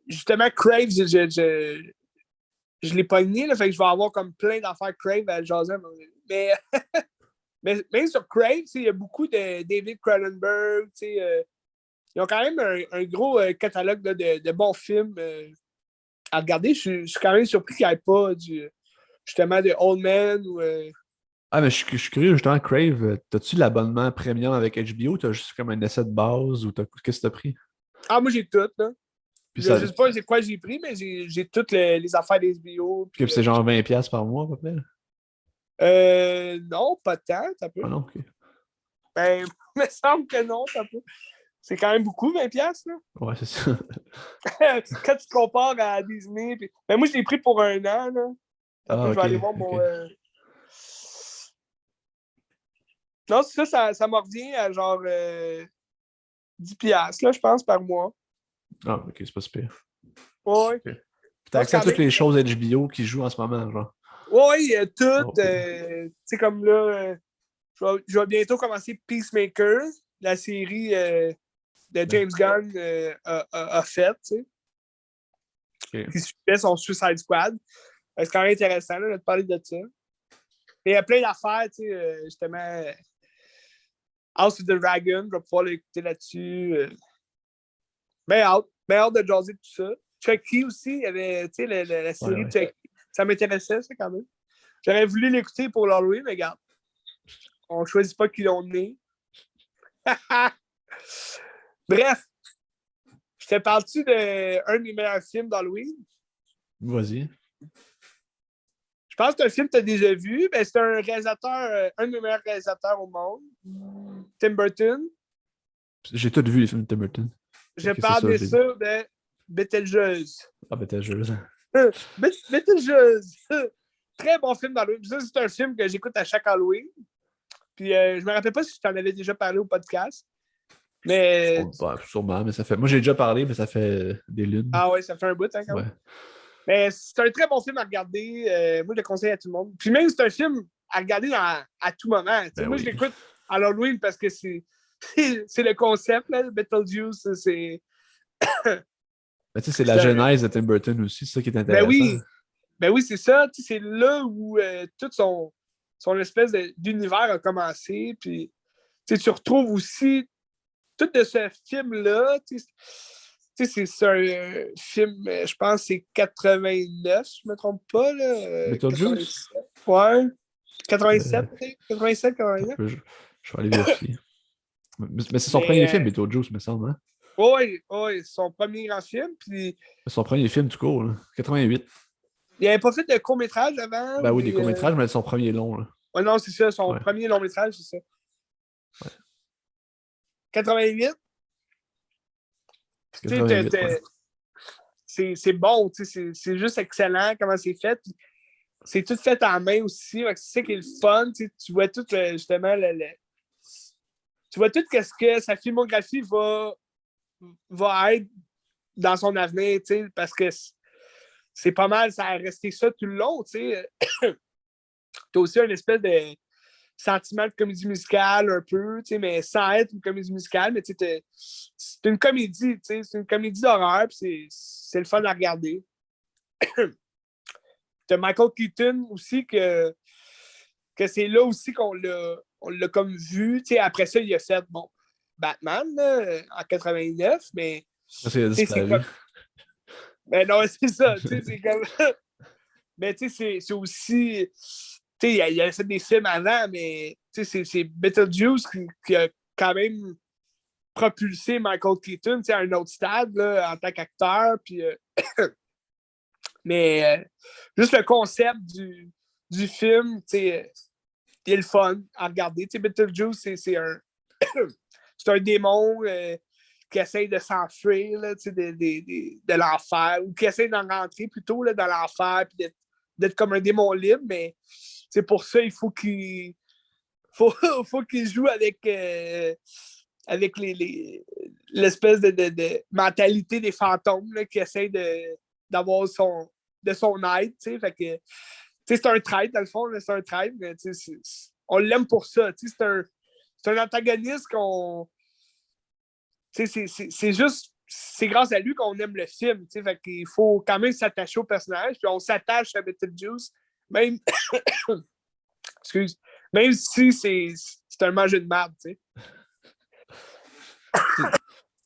Justement, Crave, je l'ai pogné, là, fait que je vais avoir comme plein d'affaires Crave à jaser. Mais, mais même sur Crave, il y a beaucoup de David Cronenberg. Ils ont quand même un gros catalogue là, de bons films à regarder. Je suis quand même surpris qu'il n'y ait pas justement de Old Man ou. Ah, mais je suis curieux, justement, Crave, t'as-tu l'abonnement premium avec HBO ou t'as juste comme un essai de base ou qu'est-ce que t'as pris? Ah, moi, j'ai tout, là. Puis Je ça, ne sais pas c'est quoi j'ai pris, mais j'ai toutes les affaires d'HBO. puis c'est genre 20$ par mois, à peu près? Non, pas tant, ça peut. Ah non, ok. Ben, il me semble que non, ça peut. C'est quand même beaucoup, 20$, là. Ouais, c'est ça. Quand tu te compares à Disney. Puis... Ben, moi, je l'ai pris pour un an, là. Ah, Je ok. vais aller voir mon. Ok. Non, ça me revient à genre 10$, là, je pense, par mois. Ah, ok, c'est pas super. Ouais. Puis t'as accès à toutes les choses HBO qui jouent en ce moment, genre. Ouais, tout. Ah, ok. Tu sais, comme là, je vais bientôt commencer Peacemaker, la série de James Gunn a faite, tu sais. Ok. Qui suivait son Suicide Squad. C'est quand même intéressant là, de parler de ça. Et il y a plein d'affaires, tu sais, justement. House of the Dragon, je vais pouvoir l'écouter là-dessus. Ben hâte de jaser tout ça. Chucky aussi, il y avait, tu sais, la série Ouais. Chucky. Ça m'intéressait, ça, quand même. J'aurais voulu l'écouter pour l'Halloween, mais regarde. On ne choisit pas qui l'on est. Bref, je te parle-tu d'un de mes meilleurs films d'Halloween? Vas-y. Je pense que c'est un film que tu as déjà vu. Ben, c'est un réalisateur, un de mes meilleurs réalisateurs au monde, Tim Burton. J'ai tout vu les films de Tim Burton. Je Ok, parle ça, bien j'ai sûr de Beetlejuice. Ah, ben t'as juste. Beetlejuice. Très bon film d'Halloween. Ça, c'est un film que j'écoute à chaque Halloween. Puis je me rappelle pas si je t'en avais déjà parlé au podcast. Mais. Bah, sûrement, mais ça fait. Moi, j'ai déjà parlé, mais ça fait des lunes. Ah ouais, ça fait un bout, hein, quand même. Ouais. Mais c'est un très bon film à regarder. Moi, je le conseille à tout le monde. Puis même, c'est un film à regarder à tout moment. Ben moi, oui. je l'écoute à l'Halloween parce que c'est le concept, là, Beetlejuice. C'est. Mais tu sais, c'est la genèse de Tim Burton aussi, c'est ça qui est intéressant. Ben oui, c'est ça. C'est là où tout son espèce d'univers a commencé. Puis tu retrouves aussi tout de ce film-là. C'est un film, je pense, c'est 89, si je ne me trompe pas. Là, Beetlejuice? 87. Ouais. 87, peut-être. 87, 89. Je vais aller vérifier. Mais c'est son Mais, premier film, Beetlejuice, me semble. Hein? Oui, son premier grand film. Puis C'est son premier film tout court, là. 88. il n'avait pas fait de court-métrage avant. Ben oui, des courts-métrages, mais son premier long. Là. Ouais, non, c'est ça, son Ouais. premier long-métrage, c'est ça. Ouais. 88. 88, ouais. c'est bon, c'est juste excellent comment c'est fait. Puis c'est tout fait en main aussi. C'est ça qui est le fun. Tu vois tout, justement, tu vois tout ce que sa filmographie va être dans son avenir, parce que c'est pas mal, ça a resté ça tout le long. Tu as aussi une espèce de sentiment de comédie musicale un peu, mais sans être une comédie musicale, mais c'est une comédie, c'est une comédie d'horreur, puis c'est le fun à regarder. T'as Michael Keaton aussi, que c'est là aussi qu'on l'a comme vu. Après ça, il a fait, bon, Batman, là, en 89, mais c'est comme... Ben non, c'est ça, c'est comme... mais c'est aussi... il a fait des films avant, mais c'est Beetlejuice qui a quand même propulsé Michael Keaton à un autre stade là, en tant qu'acteur. Puis, mais juste le concept du film, il est le fun à regarder. Beetlejuice, c'est un démon qui essaie de s'enfuir là, de l'enfer, ou qui essaie d'en rentrer plutôt là, dans l'enfer, puis d'être comme un démon libre, mais c'est pour ça il faut qu'il joue avec l'espèce de mentalité des fantômes là, qui essaie d'avoir son aide. Fait que c'est un traître, dans le fond, là, c'est un traître, mais on l'aime pour ça. C'est un antagoniste qu'on. C'est juste. C'est grâce à lui qu'on aime le film. Fait qu'il faut quand même s'attacher au personnage. Puis on s'attache à Beetlejuice, même. Excuse. Même si c'est un manger de merde.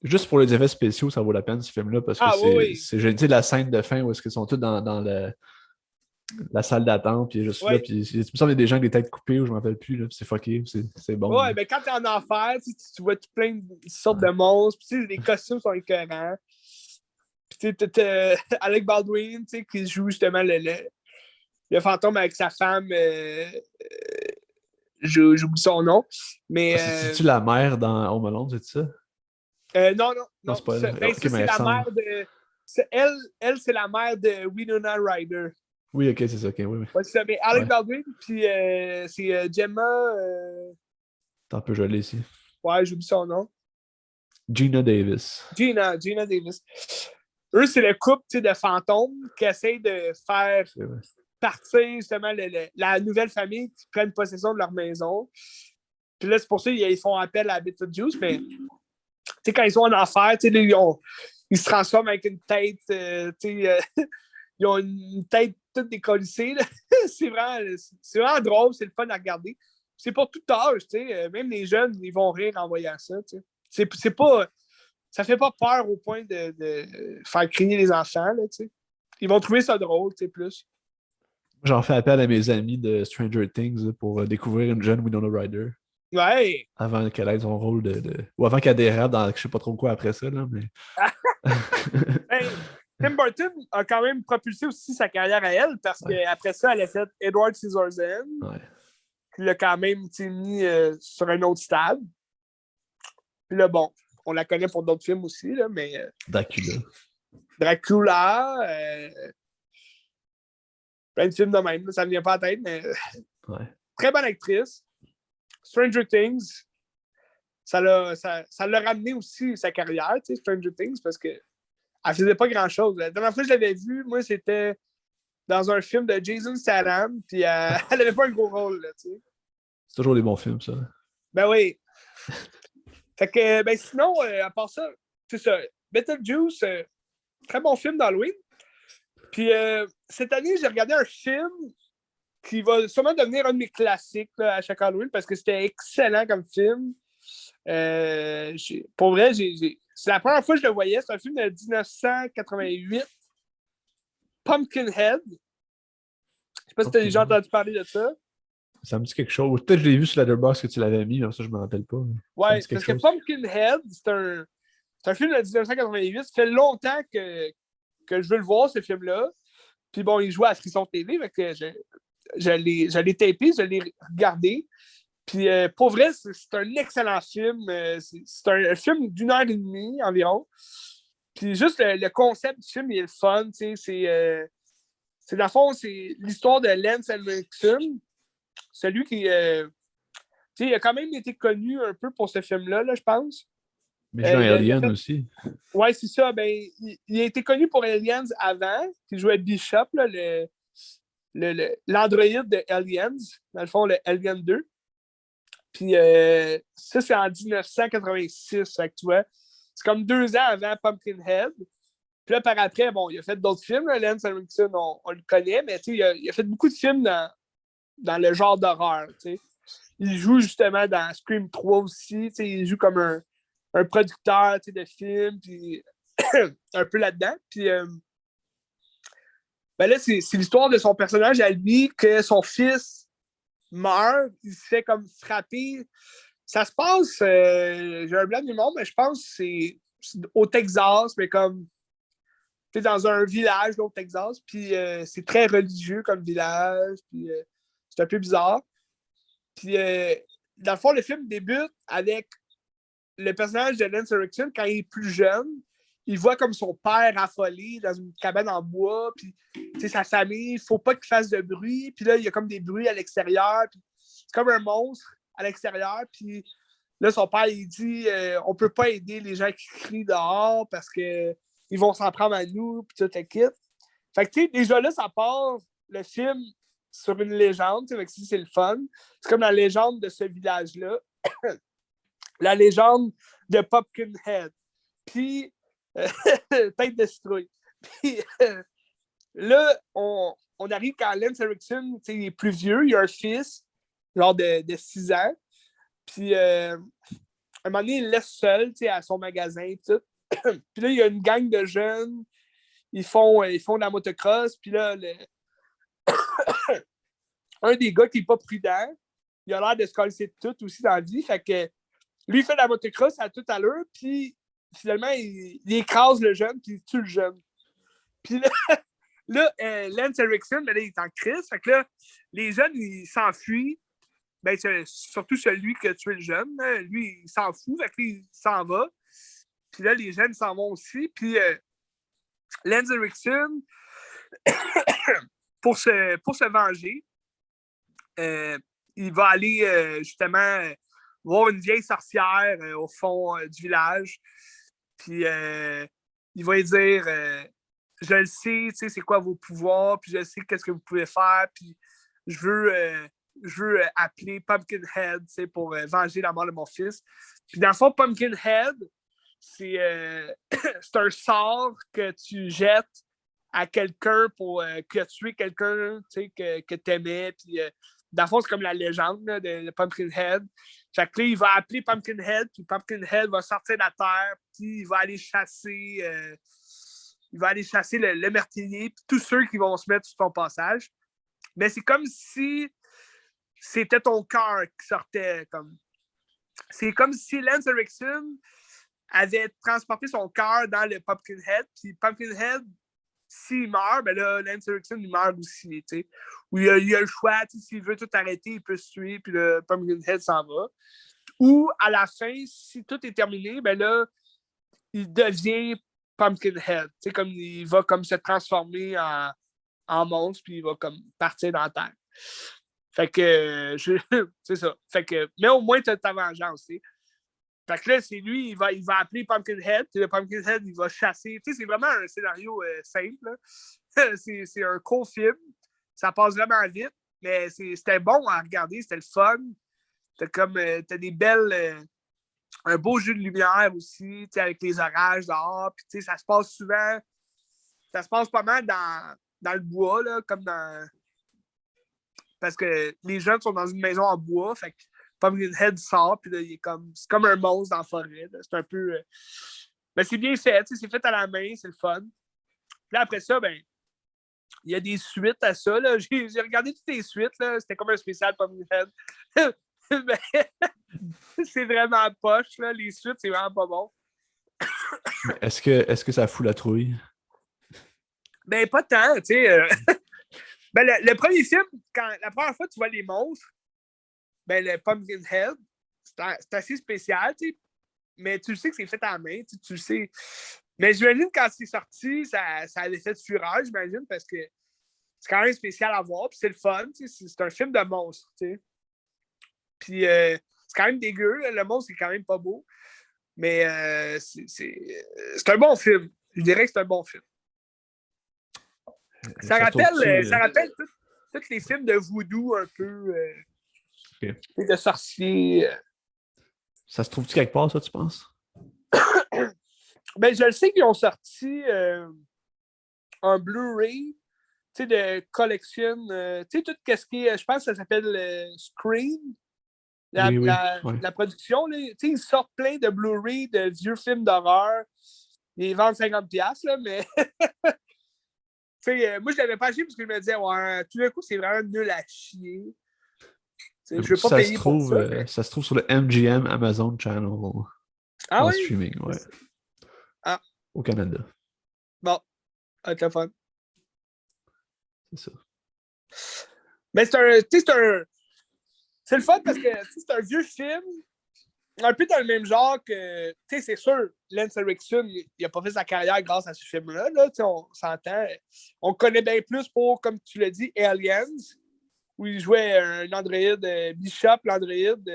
Juste pour les effets spéciaux, ça vaut la peine ce film-là parce que j'ai dit la scène de fin où est-ce qu'ils sont tous dans la salle d'attente, puis juste là, puis il me semble qu'il y a des gens avec des têtes coupées, ou je ne m'en rappelle plus, là, puis c'est fucké, c'est bon. Ouais, mais quand t'es en enfer, tu vois plein de sortes de monstres, puis les costumes sont écœurants. Puis t'as Alec Baldwin, qui joue justement le fantôme avec sa femme, j'oublie son nom, mais... C'est-tu la mère dans Home Alone, c'est ça? Non, c'est pas elle. Ben, c'est la mère de... Elle, c'est la mère de Winona Ryder. Oui, ok, c'est ça, ok, oui. Ouais, c'est ça, mais Alec Baldwin, puis c'est Gemma... T'en peux, je l'ai ici. Ouais, j'oublie son nom. Gina Davis. Gina Davis. Eux, c'est le couple de fantômes qui essaie de faire partir justement la nouvelle famille qui prennent possession de leur maison. Puis là, c'est pour ça qu'ils font appel à Beetlejuice, mais quand ils sont en enfer, ils se transforment avec une tête, ils ont une tête toute décollissée. c'est vraiment drôle, c'est le fun à regarder. C'est pour tout âge, même les jeunes, ils vont rire en voyant ça. C'est pas... Ça fait pas peur au point de faire crier les enfants. Là, ils vont trouver ça drôle, plus. J'en fais appel à mes amis de Stranger Things pour découvrir une jeune Winona Ryder. Ouais. Avant qu'elle ait son rôle ou avant qu'elle dérape dans je sais pas trop quoi après ça. Là, mais... Tim Burton a quand même propulsé aussi sa carrière à elle parce qu'après ça, elle a fait Edward Scissorhands. Ouais. Puis l'a quand même mis sur un autre stade. Puis là, bon, on la connaît pour d'autres films aussi, là, mais... Dracula, plein de films de même, là, ça ne me vient pas à la tête, mais très bonne actrice. Stranger Things, ça l'a ramené aussi sa carrière, Stranger Things, parce qu'elle ne faisait pas grand-chose. La dernière fois que je l'avais vue, moi, c'était dans un film de Jason Statham, puis elle n'avait pas un gros rôle. Là, c'est toujours des bons films, ça. Ben oui. Fait que, ben sinon, à part ça, c'est ça. Beetlejuice, très bon film d'Halloween. Puis cette année, j'ai regardé un film qui va sûrement devenir un de mes classiques là, à chaque Halloween parce que c'était excellent comme film. Pour vrai, c'est la première fois que je le voyais. C'est un film de 1988. Pumpkinhead. Je sais pas si tu as déjà entendu parler de ça. Ça me dit quelque chose. Peut-être que je l'ai vu sur Letterboxd que tu l'avais mis, mais ça, je ne me rappelle pas. Ouais, parce que Pumpkinhead, c'est un film de 1988. Ça fait longtemps que je veux le voir, ce film-là. Puis bon, il jouait à Frisson TV, fait que je l'ai tapé, je l'ai regardé. Puis pour vrai, c'est un excellent film. C'est un film d'1 heure et demie environ. Puis juste le concept du film, il est le fun, tu sais, c'est dans le fond, c'est l'histoire de Lance Henriksen, celui qui, tu sais, il a quand même été connu un peu pour ce film-là, là, je pense. Mais j'ai un Il a Alien fait... aussi. Ouais, c'est ça. Ben, il a été connu pour Aliens avant. Il jouait Bishop, là, l'androïde de Aliens, dans le fond, le Alien 2. Puis ça, c'est en 1986, fait que tu vois. C'est comme 2 ans avant Pumpkinhead. Puis là, par après, bon, il a fait d'autres films. Là, Lance Henriksen, on le connaît, mais tu sais, il a fait beaucoup de films dans le genre d'horreur, tu sais. Il joue justement dans Scream 3 aussi, tu sais, il joue comme un producteur, tu sais, de films, puis un peu là-dedans. Puis ben là, c'est l'histoire de son personnage à lui, que son fils meurt, il se fait comme frapper. Ça se passe, j'ai un blanc du monde, mais je pense que c'est au Texas, mais comme dans un village là, au Texas, puis c'est très religieux comme village, puis c'est un peu bizarre. Puis dans le fond, le film débute avec le personnage de Lance Henriksen quand il est plus jeune. Il voit comme son père affolé dans une cabane en bois, puis sa famille, il faut pas qu'il fasse de bruit, puis là, il y a comme des bruits à l'extérieur, puis c'est comme un monstre à l'extérieur, puis là, son père, il dit on peut pas aider les gens qui crient dehors parce que ils vont s'en prendre à nous, puis tout le kit. Fait que, tu sais, déjà là, ça part le film sur une légende, c'est le fun. C'est comme la légende de ce village-là. La légende de Pumpkinhead. Puis, tête de citrouille. Puis, là, on arrive quand Lance Henriksen, il est plus vieux, il a un fils, genre de 6 ans. Puis, à un moment donné, il le laisse seul, à son magasin, tout. Puis là, il y a une gang de jeunes, ils font de la motocross, puis là, un des gars qui n'est pas prudent, il a l'air de se coller tout aussi dans la vie, fait que lui, il fait de la motocross à tout à l'heure, puis finalement, il écrase le jeune, puis il tue le jeune. Puis là, Lance Henriksen, ben là, il est en crise, fait que là, les jeunes, ils s'enfuient, ben, surtout celui qui a tué le jeune, là, lui, il s'en fout, fait que lui, il s'en va. Puis là, les jeunes s'en vont aussi, puis Lance Henriksen, pour se venger, il va aller justement voir une vieille sorcière au fond du village. Puis il va lui dire je le sais, tu sais, c'est quoi vos pouvoirs, puis je sais qu'est-ce que vous pouvez faire, puis je veux appeler Pumpkinhead, tu sais, pour venger la mort de mon fils. Puis dans le fond, Pumpkinhead, c'est un sort que tu jettes à quelqu'un pour qui a tué quelqu'un que tu aimais. Puis, dans le fond, c'est comme la légende là, de Pumpkinhead. Fait que là, il va appeler Pumpkinhead, puis Pumpkinhead va sortir de la terre, puis il va aller chasser, le meurtrier, puis tous ceux qui vont se mettre sur ton passage. Mais c'est comme si c'était ton cœur qui sortait. C'est comme si Lance Henriksen avait transporté son cœur dans le Pumpkinhead, puis Pumpkinhead, s'il meurt, ben là, Lance Henriksen, il meurt aussi, tu sais. Ou il a le choix, s'il veut tout arrêter, il peut se tuer, puis le Pumpkinhead s'en va. Ou, à la fin, si tout est terminé, ben là, il devient Pumpkinhead, tu sais, comme il va comme se transformer en monstre, puis il va comme partir dans la terre. Fait que, c'est ça. Fait que, mais au moins, tu as ta vengeance, tu sais. Fait que là, c'est lui, il va appeler Pumpkinhead, puis le Pumpkinhead, il va chasser. Tu sais, c'est vraiment un scénario simple. C'est un court film. Ça passe vraiment vite, mais c'était bon à regarder, c'était le fun. T'as des belles. Un beau jeu de lumière aussi, avec les orages dehors. Puis, ça se passe souvent. Ça se passe pas mal dans le bois, là, comme dans. Parce que les jeunes sont dans une maison en bois, fait que Pumpkinhead sort, puis là, c'est comme un monstre dans la forêt. Là. C'est un peu. Mais c'est bien fait, c'est fait à la main, c'est le fun. Puis là, après ça, ben, il y a des suites à ça. Là. J'ai regardé toutes les suites, là. C'était comme un spécial Pumpkinhead. Mais c'est vraiment poche, là. Les suites, c'est vraiment pas bon. Est-ce que ça fout la trouille? Ben, pas tant, tu sais. Ben, le premier film, la première fois que tu vois les monstres, ben, le Pumpkinhead, c'est assez spécial, tu sais. Mais tu le sais que c'est fait à la main, tu le sais. Mais j'imagine quand c'est sorti, ça avait fait fureur, j'imagine, parce que c'est quand même spécial à voir, puis c'est le fun, c'est un film de monstre, tu sais. Puis c'est quand même dégueu, là, le monstre, c'est quand même pas beau, mais c'est un bon film. Je dirais que c'est un bon film. Ça rappelle tous les films de voodoo un peu, de sorciers. Ça se trouve-tu quelque part, ça, tu penses? Ben, je le sais qu'ils ont sorti un Blu-ray de collection. Tu sais, tout ce qui est, je pense que ça s'appelle Scream, la production. Ils sortent plein de Blu-ray de vieux films d'horreur. Ils vendent 50$, là, mais moi, je l'avais pas acheté parce que je me disais, ouais, tout d'un coup, c'est vraiment nul à chier. Je ne veux pas payer pour ça. Ça se trouve sur le MGM Amazon Channel en streaming, ouais. Ah. Au Canada. Bon, avec le fun. C'est ça. Mais c'est le fun parce que c'est un vieux film, un peu dans le même genre que, c'est sûr, Lance Henriksen, il n'a pas fait sa carrière grâce à ce film-là, là, on s'entend. On le connaît bien plus pour, comme tu l'as dit, Aliens, où il jouait un androïde, Bishop, l'androïde,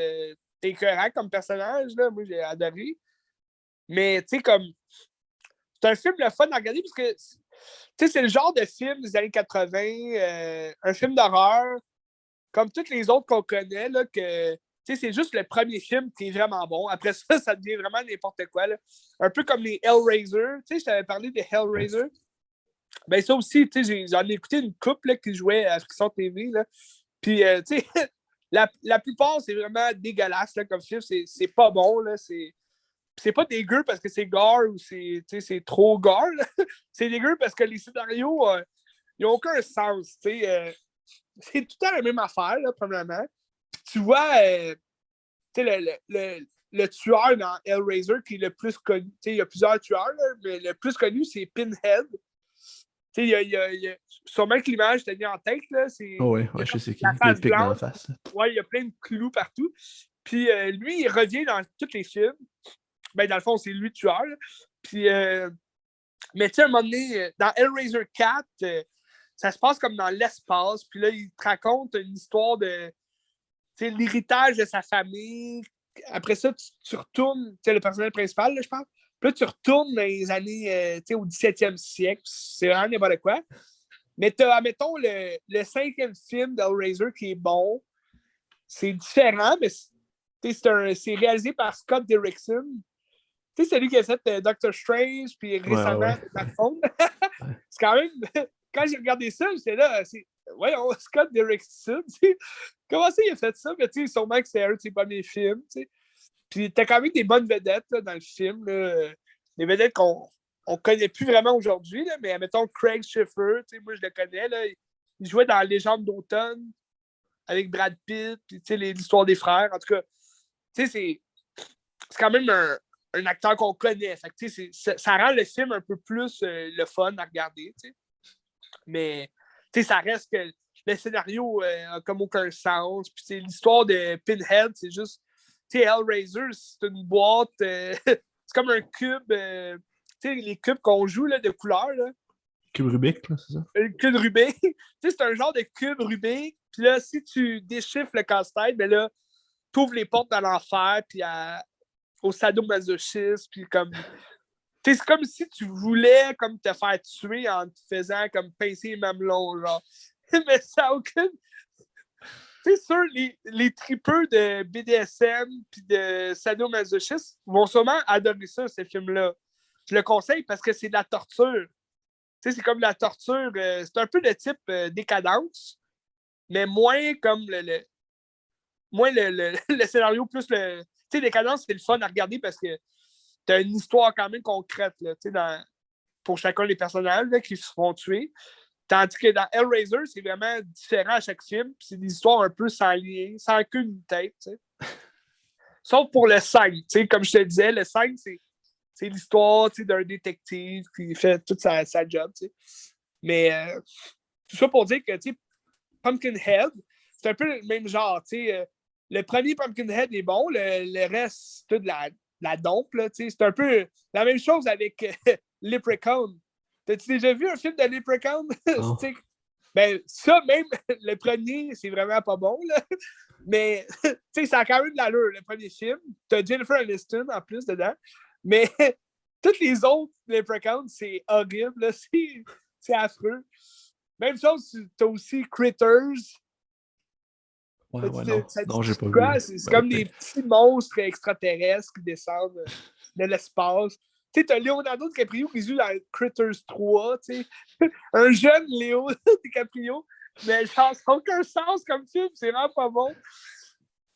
écœurant comme personnage, là, moi j'ai adoré. Mais, comme, c'est un film le fun à regarder parce que, c'est le genre de film des années 80, un film d'horreur, comme tous les autres qu'on connaît, là, que c'est juste le premier film qui est vraiment bon. Après ça, ça devient vraiment n'importe quoi. Là. Un peu comme les Hellraiser. Je t'avais parlé des Hellraiser. Ben ça aussi, j'en ai écouté une couple qui jouait à Frisson TV. Là. Puis, la plupart, c'est vraiment dégueulasse là, comme film. C'est pas bon. Là. C'est pas dégueu parce que c'est gore ou c'est trop gore. C'est dégueu parce que les scénarios, ils n'ont aucun sens. C'est tout le temps la même affaire, là, premièrement. Tu vois, le tueur dans Hellraiser qui est le plus connu. Il y a plusieurs tueurs, là, mais le plus connu, c'est Pinhead. Il y a sûrement que l'image t'a mis en tête. Là, je sais qui. La face pique dans la blanche. face. Ouais, il y a plein de clous partout. Puis lui, il revient dans tous les films. Ben, dans le fond, c'est lui le tueur. Là. Puis, mais tu sais, à un moment donné, dans Hellraiser 4, ça se passe comme dans l'espace. Puis là, il te raconte une histoire de l'héritage de sa famille. Après ça, tu retournes, le personnage principal, là, je pense. Puis là, tu retournes dans les années, au 17e siècle. C'est vraiment n'importe quoi. Mais tu as, admettons, le 5e film d'Hellraiser qui est bon. C'est différent, mais c'est réalisé par Scott Derrickson. Tu sais, c'est lui qui a fait Doctor Strange, puis récemment, Dark Phone. C'est quand même... Quand j'ai regardé ça, j'étais là, voyons, Scott Derrickson, comment ça il a fait ça? Mais tu sais, sûrement que c'est un de ses premiers films, tu sais. Puis t'as quand même des bonnes vedettes là, dans le film, là. Des vedettes qu'on connaît plus vraiment aujourd'hui, là, mais mettons Craig Schiffer, tu sais, moi je le connais, là. Il jouait dans Légende d'automne avec Brad Pitt, puis tu sais, l'histoire des frères. En tout cas, tu sais, c'est quand même un acteur qu'on connaît. Fait que, ça rend le film un peu plus le fun à regarder. T'sais. Mais ça reste que le scénario n'a comme aucun sens. Puis l'histoire de Pinhead, c'est juste. Hellraiser, c'est une boîte. C'est comme un cube. Les cubes qu'on joue là, de couleur. Là. Cube Rubik, là, c'est ça? Un cube Rubik. C'est un genre de cube Rubik. Puis là, si tu déchiffres le casse-tête, ben là, tu ouvres les portes dans l'enfer, puis au sadomasochisme, puis comme... c'est comme si tu voulais comme te faire tuer en te faisant comme pincer les mamelons, genre. Mais ça n'a aucune... C'est sûr, les tripeux de BDSM puis de sadomasochisme vont sûrement adorer ça, ces films-là. Je le conseille parce que c'est de la torture. C'est comme la torture... c'est un peu de type décadence, mais moins comme moins le scénario, plus le... Tu sais, Décadence, c'est le fun à regarder parce que t'as une histoire quand même concrète là, pour chacun des personnages là, qui se font tuer. Tandis que dans Hellraiser, c'est vraiment différent à chaque film. C'est des histoires un peu sans lien, sans queue ni tête. T'sais. Sauf pour le 5. Comme je te disais, le 5, c'est l'histoire d'un détective qui fait toute sa job. T'sais. Mais tout ça pour dire que Pumpkinhead, c'est un peu le même genre. Le premier Pumpkinhead est bon, le reste, c'est tout de la dompe. C'est un peu la même chose avec Leprechaun. T'as-tu déjà vu un film de Leprechaun? Non. Ben, ça, même, le premier, c'est vraiment pas bon, là. Mais, tu sais, ça a quand même de l'allure, le premier film. T'as Jennifer Aniston, en plus, dedans. Mais, toutes les autres Leprechauns, c'est horrible, là. C'est affreux. Même chose, t'as aussi Critters. Ouais, non. Non, j'ai pas Quoi? vu. C'est comme des petits monstres extraterrestres qui descendent de l'espace. Tu sais, t'as Leonardo DiCaprio qui joue dans Critters 3, tu sais. Un jeune Léo DiCaprio. Mais ça n'a aucun sens comme film, c'est vraiment pas bon.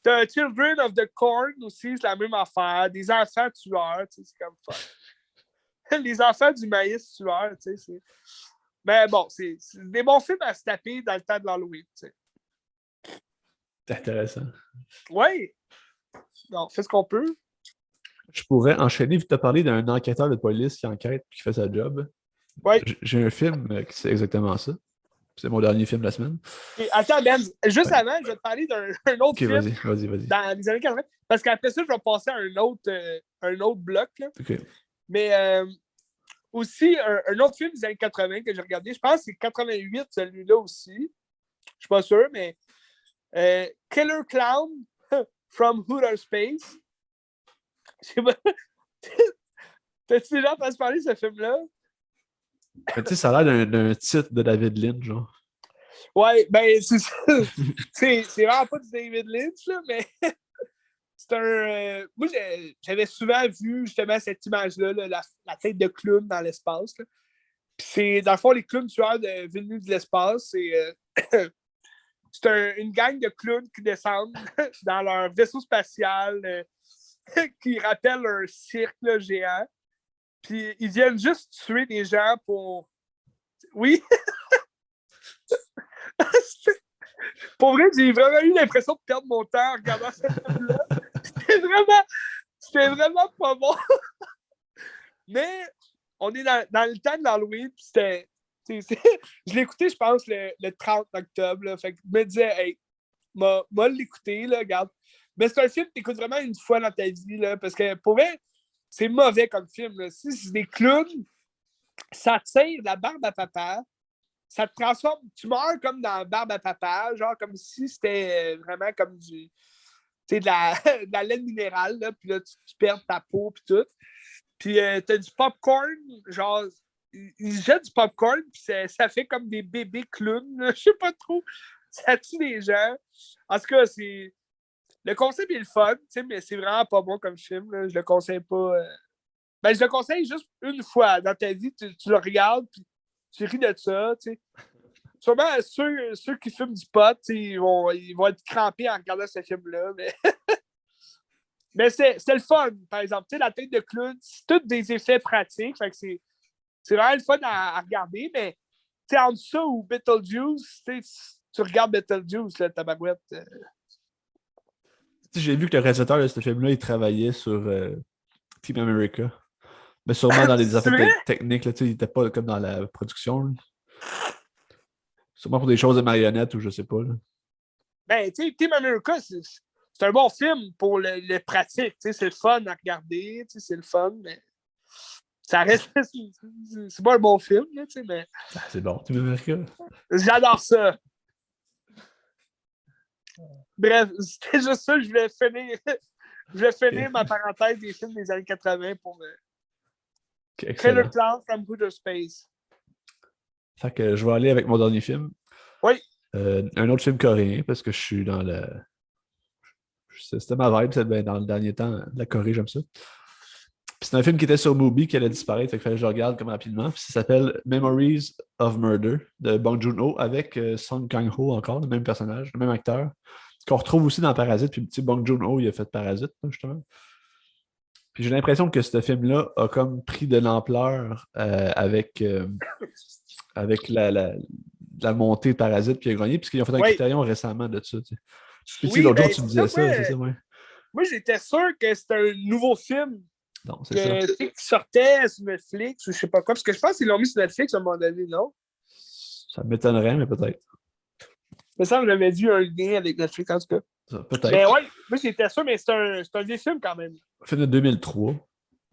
T'as Children of the Corn aussi, c'est la même affaire. Des enfants tueurs, tu sais, c'est comme fun. Les enfants du maïs tueur, tu sais. Mais bon, c'est des bons films à se taper dans le temps de l'Halloween, tu sais. C'est intéressant. Oui. Non, fais ce qu'on peut. Je pourrais enchaîner, vu que tu as parlé d'un enquêteur de police qui enquête et qui fait sa job. Oui. J'ai un film qui c'est exactement ça. C'est mon dernier film de la semaine. Et attends, Ben, juste avant, je vais te parler d'un autre film. Vas-y. Dans les années 80. Parce qu'après ça, je vais passer à un autre bloc. Là. Okay. Mais aussi, un autre film des années 80 que j'ai regardé, je pense que c'est 88, celui-là aussi. Je suis pas sûr, mais Killer Clown from Outer Space. Je sais pas. T'as-tu déjà entendu parler de ce film-là? Tu sais, ça a l'air d'un titre de David Lynch, genre. Ouais, ben, c'est vraiment pas du David Lynch, là, mais c'est un. Moi, j'avais souvent vu justement cette image-là, là, la tête de clown dans l'espace. Puis c'est, dans le fond, les clowns tueurs venus de l'espace. C'est une gang de clowns qui descendent dans leur vaisseau spatial qui rappelle un cirque là, géant. Puis ils viennent juste tuer des gens pour. Oui! Pour vrai, j'ai vraiment eu l'impression de perdre mon temps en regardant ce film-là. C'était vraiment pas bon. Mais on est dans le temps de l'Halloween, puis c'était. Je l'ai écouté, je pense, le 30 octobre. Là, fait que je me disais, hey, m'a l'écouter, là, regarde. Mais c'est un film que tu écoutes vraiment une fois dans ta vie, là, parce que pour vrai, c'est mauvais comme film. Là. Si c'est des clowns, ça tire de la barbe à papa. Ça te transforme, tu meurs comme dans barbe à papa, genre comme si c'était vraiment comme du, tu sais, de la laine minérale, là, puis là, tu perds ta peau, puis tout. Puis t'as du popcorn, genre, ils jettent du popcorn, puis ça fait comme des bébés clowns, là, je sais pas trop, ça tue les gens. En tout cas, le concept est le fun, tu sais, mais c'est vraiment pas bon comme film, là. Je le conseille pas. Ben, je le conseille juste une fois dans ta vie, tu le regardes, puis tu ris de ça, tu sais. Sûrement, ceux qui fument du pot, ils vont être crampés en regardant ce film-là. Mais c'est le fun, par exemple. Tu sais, la tête de clown, c'est tous des effets pratiques. Fait que c'est vraiment le fun à regarder. Mais tu sais, entre ça ou Beetlejuice, tu regardes Beetlejuice, là, tabarouette. J'ai vu que le réalisateur de ce film-là, il travaillait sur Team America. Mais sûrement dans les affaires techniques, là, il n'était pas comme dans la production. Là. Sûrement pour des choses de marionnettes ou je sais pas. Là. Ben, tu sais, Team America, c'est un bon film pour le pratique. C'est le fun à regarder, c'est le fun, mais ça reste. C'est pas un bon film, là, mais. C'est bon, Team America. J'adore ça. Bref, c'était juste ça, je voulais finir ma parenthèse des films des années 80 pour Killer Clown from Outer Space. Fait que je vais aller avec mon dernier film. Oui. Un autre film coréen, parce que je suis dans le. C'était ma vibe, dans le dernier temps, la Corée, j'aime ça. Puis c'est un film qui était sur Mubi, qui allait disparaître, fait qu'il fallait que je regarde comme rapidement. Puis ça s'appelle Memories of Murder de Bong Joon-ho avec Song Kang-ho encore, le même personnage, le même acteur, qu'on retrouve aussi dans Parasite. Puis petit Bong Joon-ho, il a fait Parasite, justement. Puis j'ai l'impression que ce film-là a comme pris de l'ampleur avec la montée de Parasite, puis il a gagné, puisqu'ils ont fait un critérium récemment de ça. Puis l'autre jour, tu me disais ça, c'est ça, ouais. Moi, j'étais sûr que c'était un nouveau film. Non, c'est ça. Qui sortait sur Netflix ou je sais pas quoi. Parce que je pense qu'ils l'ont mis sur Netflix à un moment donné, non? Ça m'étonnerait, mais peut-être. Il me semble que j'avais vu un lien avec Netflix, en tout cas. Peut-être. Mais ouais, moi j'étais sûr, mais c'est un vieux film quand même. Un film de 2003.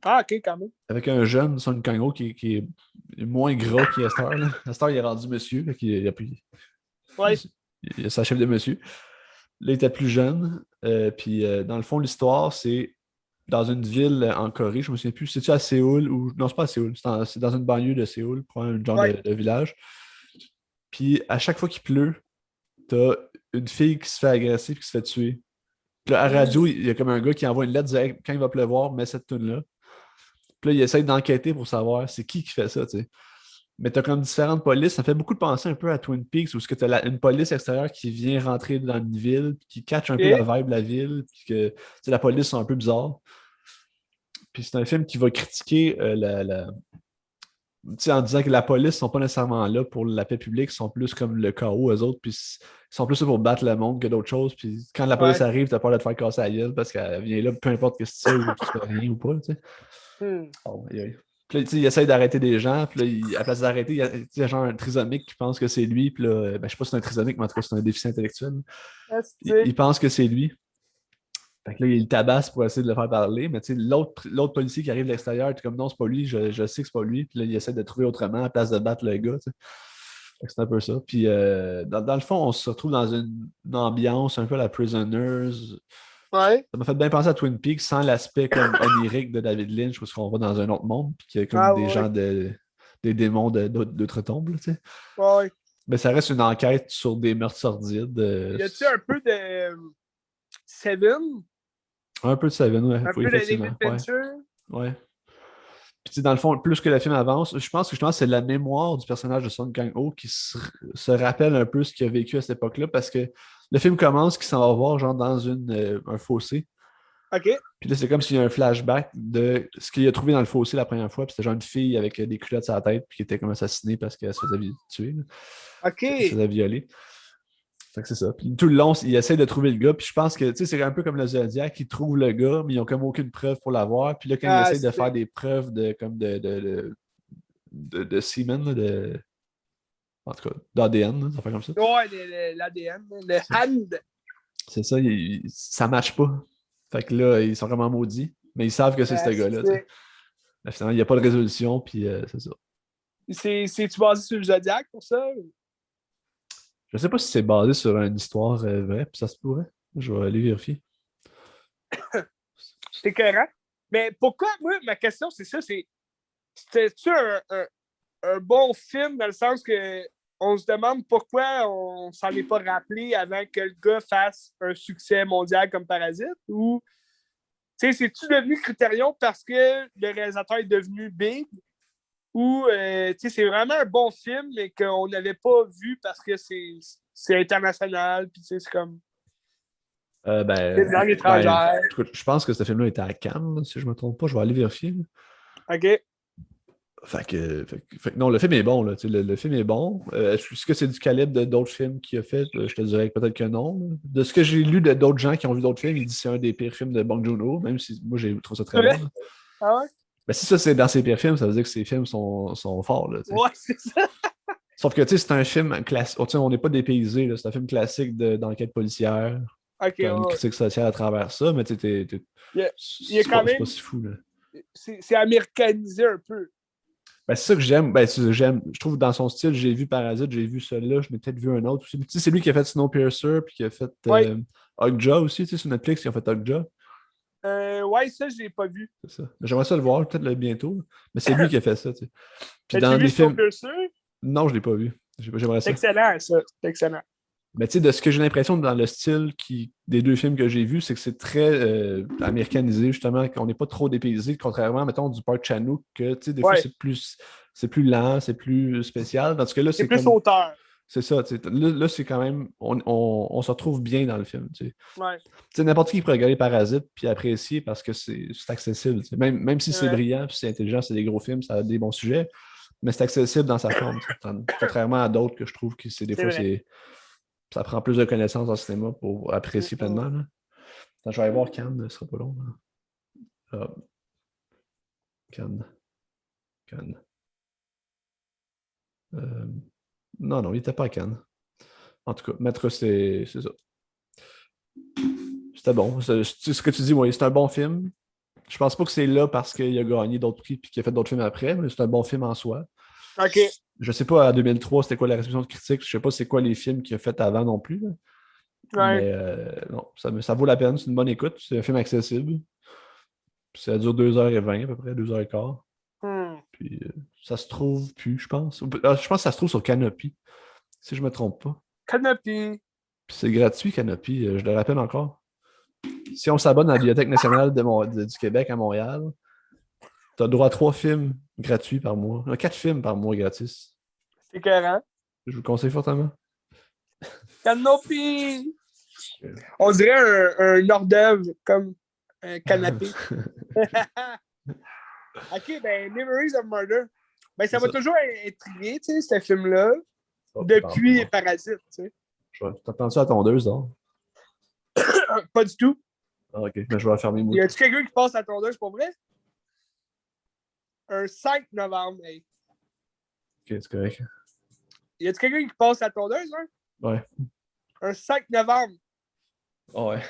Ah, ok, quand même. Avec un jeune Son Kang-ho qui est moins gras qu'Astar. Astar, il est rendu monsieur. Ouais. Il a sa chef de monsieur. Là, il était plus jeune. Puis, dans le fond, l'histoire, c'est dans une ville en Corée. Je me souviens plus. C'est-tu à Séoul ou. Non, c'est pas à Séoul. C'est dans une banlieue de Séoul, pour un genre Ouais. de village. Puis, à chaque fois qu'il pleut, t'as une fille qui se fait agresser et qui se fait tuer. Puis là, à la radio, il y a comme un gars qui envoie une lettre disant hey, quand il va pleuvoir, mets cette tune-là. Puis là, il essaie d'enquêter pour savoir c'est qui fait ça, tu sais. Mais t'as comme différentes polices. Ça fait beaucoup de penser un peu à Twin Peaks où tu as une police extérieure qui vient rentrer dans une ville, qui catch un peu la Ok. vibe de la ville, puis que tu sais, la police sont un peu bizarres. Puis c'est un film qui va critiquer tu sais, en disant que la police ne sont pas nécessairement là pour la paix publique, ils sont plus comme le chaos, eux autres, puis ils sont plus là pour battre le monde que d'autres choses. Puis quand la police Ouais. arrive, t'as peur de te faire casser la gueule parce qu'elle vient là, peu importe ce que tu sais ou tu fais rien ou pas, tu sais. Hmm. Oh, aïe, aïe. Puis là, tu sais, il essaie d'arrêter des gens, puis là, à la place d'arrêter, il y a genre un trisomique qui pense que c'est lui, puis là, ben, je sais pas si c'est un trisomique, mais en tout cas, c'est un déficient intellectuel. Il pense que c'est lui. Fait que là, il le tabasse pour essayer de le faire parler, mais tu sais, l'autre policier qui arrive de l'extérieur, il est comme non, c'est pas lui, je sais que c'est pas lui, puis là, il essaie de trouver autrement à la place de battre le gars, tu sais. Fait que c'est un peu ça. Puis dans le fond, on se retrouve dans une ambiance un peu à la Prisoners. Ouais. Ça m'a fait bien penser à Twin Peaks sans l'aspect comme onirique de David Lynch, parce qu'on va dans un autre monde, puis qu'il y a comme Ah, des ouais. gens des démons d'outre-tombe, là, tu sais. Ouais. Ouais. Mais ça reste une enquête sur des meurtres sordides. Y a-tu un peu de Seven? Un peu de Seven, ouais, Un oui, peu de David effectivement. Ouais, Fincher? ouais. Puis, tu sais, dans le fond, plus que le film avance, je pense que justement, c'est la mémoire du personnage de Song Kang-ho qui se rappelle un peu ce qu'il a vécu à cette époque-là, parce que le film commence qu'il s'en va voir, genre, dans un fossé. OK. Puis là, c'est comme s'il y a un flashback de ce qu'il a trouvé dans le fossé la première fois. Puis c'était genre une fille avec des culottes sur la tête, puis qui était comme assassinée parce qu'elle se faisait tuer, là. Elle se OK. faisait violer. Fait que c'est ça. Puis tout le long, il essaie de trouver le gars. Puis je pense que, tu sais, c'est un peu comme le Zodiac, ils trouvent le gars, mais ils n'ont comme aucune preuve pour l'avoir. Puis là, quand ils Ah, essayent de faire des preuves de semen, en tout cas, d'ADN, ça fait comme ça. ouais, l'ADN, le hand. C'est ça, ça marche pas. Fait que là, ils sont vraiment maudits, mais ils savent que c'est ce Ah, gars-là. Là, finalement, il n'y a pas de résolution, puis c'est ça. C'est-tu basé sur le Zodiac pour ça? Je sais pas si c'est basé sur une histoire vraie, puis ça se pourrait. Je vais aller vérifier. C'est cohérent. Mais pourquoi, moi, ma question, c'est ça, c'était-tu un bon film dans le sens que on se demande pourquoi on s'en est pas rappelé avant que le gars fasse un succès mondial comme Parasite? Ou, tu sais, c'est-tu devenu Criterion parce que le réalisateur est devenu big? Ou, tu sais, c'est vraiment un bon film, mais qu'on n'avait pas vu parce que c'est international, puis tu sais, c'est comme une langue étrangère. Je pense que ce film-là était à Cannes, si je ne me trompe pas. Je vais aller vérifier. OK. Fait que non, le film est bon. Là, le film est bon. Est-ce que c'est du calibre de d'autres films qu'il a fait? Je te dirais peut-être que non. Là. De ce que j'ai lu de d'autres gens qui ont vu d'autres films, ils disent que c'est un des pires films de Bong Joon-ho, même si moi, j'ai trouvé ça très bon. Là. Ah ouais? Ben, si ça, c'est dans ses pires films, ça veut dire que ses films sont forts. Là, Ouais, c'est ça. Sauf que c'est un film classique. On n'est pas dépaysé. C'est un film classique d'enquête policière. OK, T'as une ouais. critique sociale à travers ça, mais Il y a c'est quand pas même. si fou. Là. C'est américanisé un peu. Ben, c'est ça que j'aime. Ben, je trouve dans son style, j'ai vu Parasite, j'ai vu celui-là, je n'ai peut-être vu un autre aussi. C'est lui qui a fait Snowpiercer, puis qui a fait Ouais. Okja aussi, sur Netflix, qui a fait Okja. Ouais, ça, je l'ai pas vu. C'est ça. J'aimerais ça le voir, peut-être bientôt. Mais c'est lui qui a fait ça. Puis As-tu dans vu les films. Snowpiercer? Non, je ne l'ai pas vu. J'aimerais C'est ça. excellent, ça. C'est excellent. Mais tu sais, de ce que j'ai l'impression dans le style des deux films que j'ai vus, c'est que c'est très américanisé, justement, qu'on n'est pas trop dépaysé, contrairement, mettons, du Park Chan-wook, que tu sais, des fois, Ouais. c'est plus lent, c'est plus spécial. Tandis que là, C'est c'est plus comme. auteur. C'est ça, tu sais. Là, c'est quand même. On se retrouve bien dans le film. Tu sais. Ouais. Tu sais, n'importe qui pourrait regarder Parasite puis apprécier parce que c'est accessible. Tu sais. Même si c'est Ouais. brillant, puis c'est intelligent, c'est des gros films, ça a des bons sujets, mais c'est accessible dans sa forme. Tu sais. Contrairement à d'autres que je trouve que c'est des fois, Vrai. ça prend plus de connaissances en cinéma pour apprécier Mhm. pleinement. Là. Attends, je vais aller voir Cannes, ce sera pas long. Ah, Cannes. Cannes. Non, non, il n'était pas à Cannes. En tout cas, Maître, c'est ça. C'était bon. C'est ce que tu dis, oui, c'est un bon film. Je pense pas que c'est là parce qu'il a gagné d'autres prix et qu'il a fait d'autres films après, mais c'est un bon film en soi. OK. Je sais pas, en 2003, c'était quoi la réception de critique. Je sais pas c'est quoi les films qu'il a fait avant non plus. Là. Ouais. Mais non, ça vaut la peine. C'est une bonne écoute. C'est un film accessible. Ça dure 2h20 à peu près, 2h15. Puis ça se trouve plus, je pense. Je pense que ça se trouve sur Canopy, si je me trompe pas. Canopy. Puis c'est gratuit, Canopy, je le rappelle encore. Si on s'abonne à la Bibliothèque nationale du Québec à Montréal, tu as droit à 3 films gratuits par mois. 4 films par mois gratis. C'est écœurant. Je vous le conseille fortement. Canopy! On dirait un hors-d'œuvre comme un canapé. OK, ben Memories of Murder. Ben, ça m'a toujours intrigué, tu sais, ce film-là, depuis Parasite, tu sais. T'attends-tu à la tondeuse, donc? Pas du tout. Ah, OK, ben, je vais la fermer, moi. Y a-tu quelqu'un qui passe à la tondeuse pour vrai? Un 5 novembre, hey. OK, c'est correct. Y a-tu quelqu'un qui passe à la tondeuse, hein? Ouais. Un 5 novembre. Oh, ouais.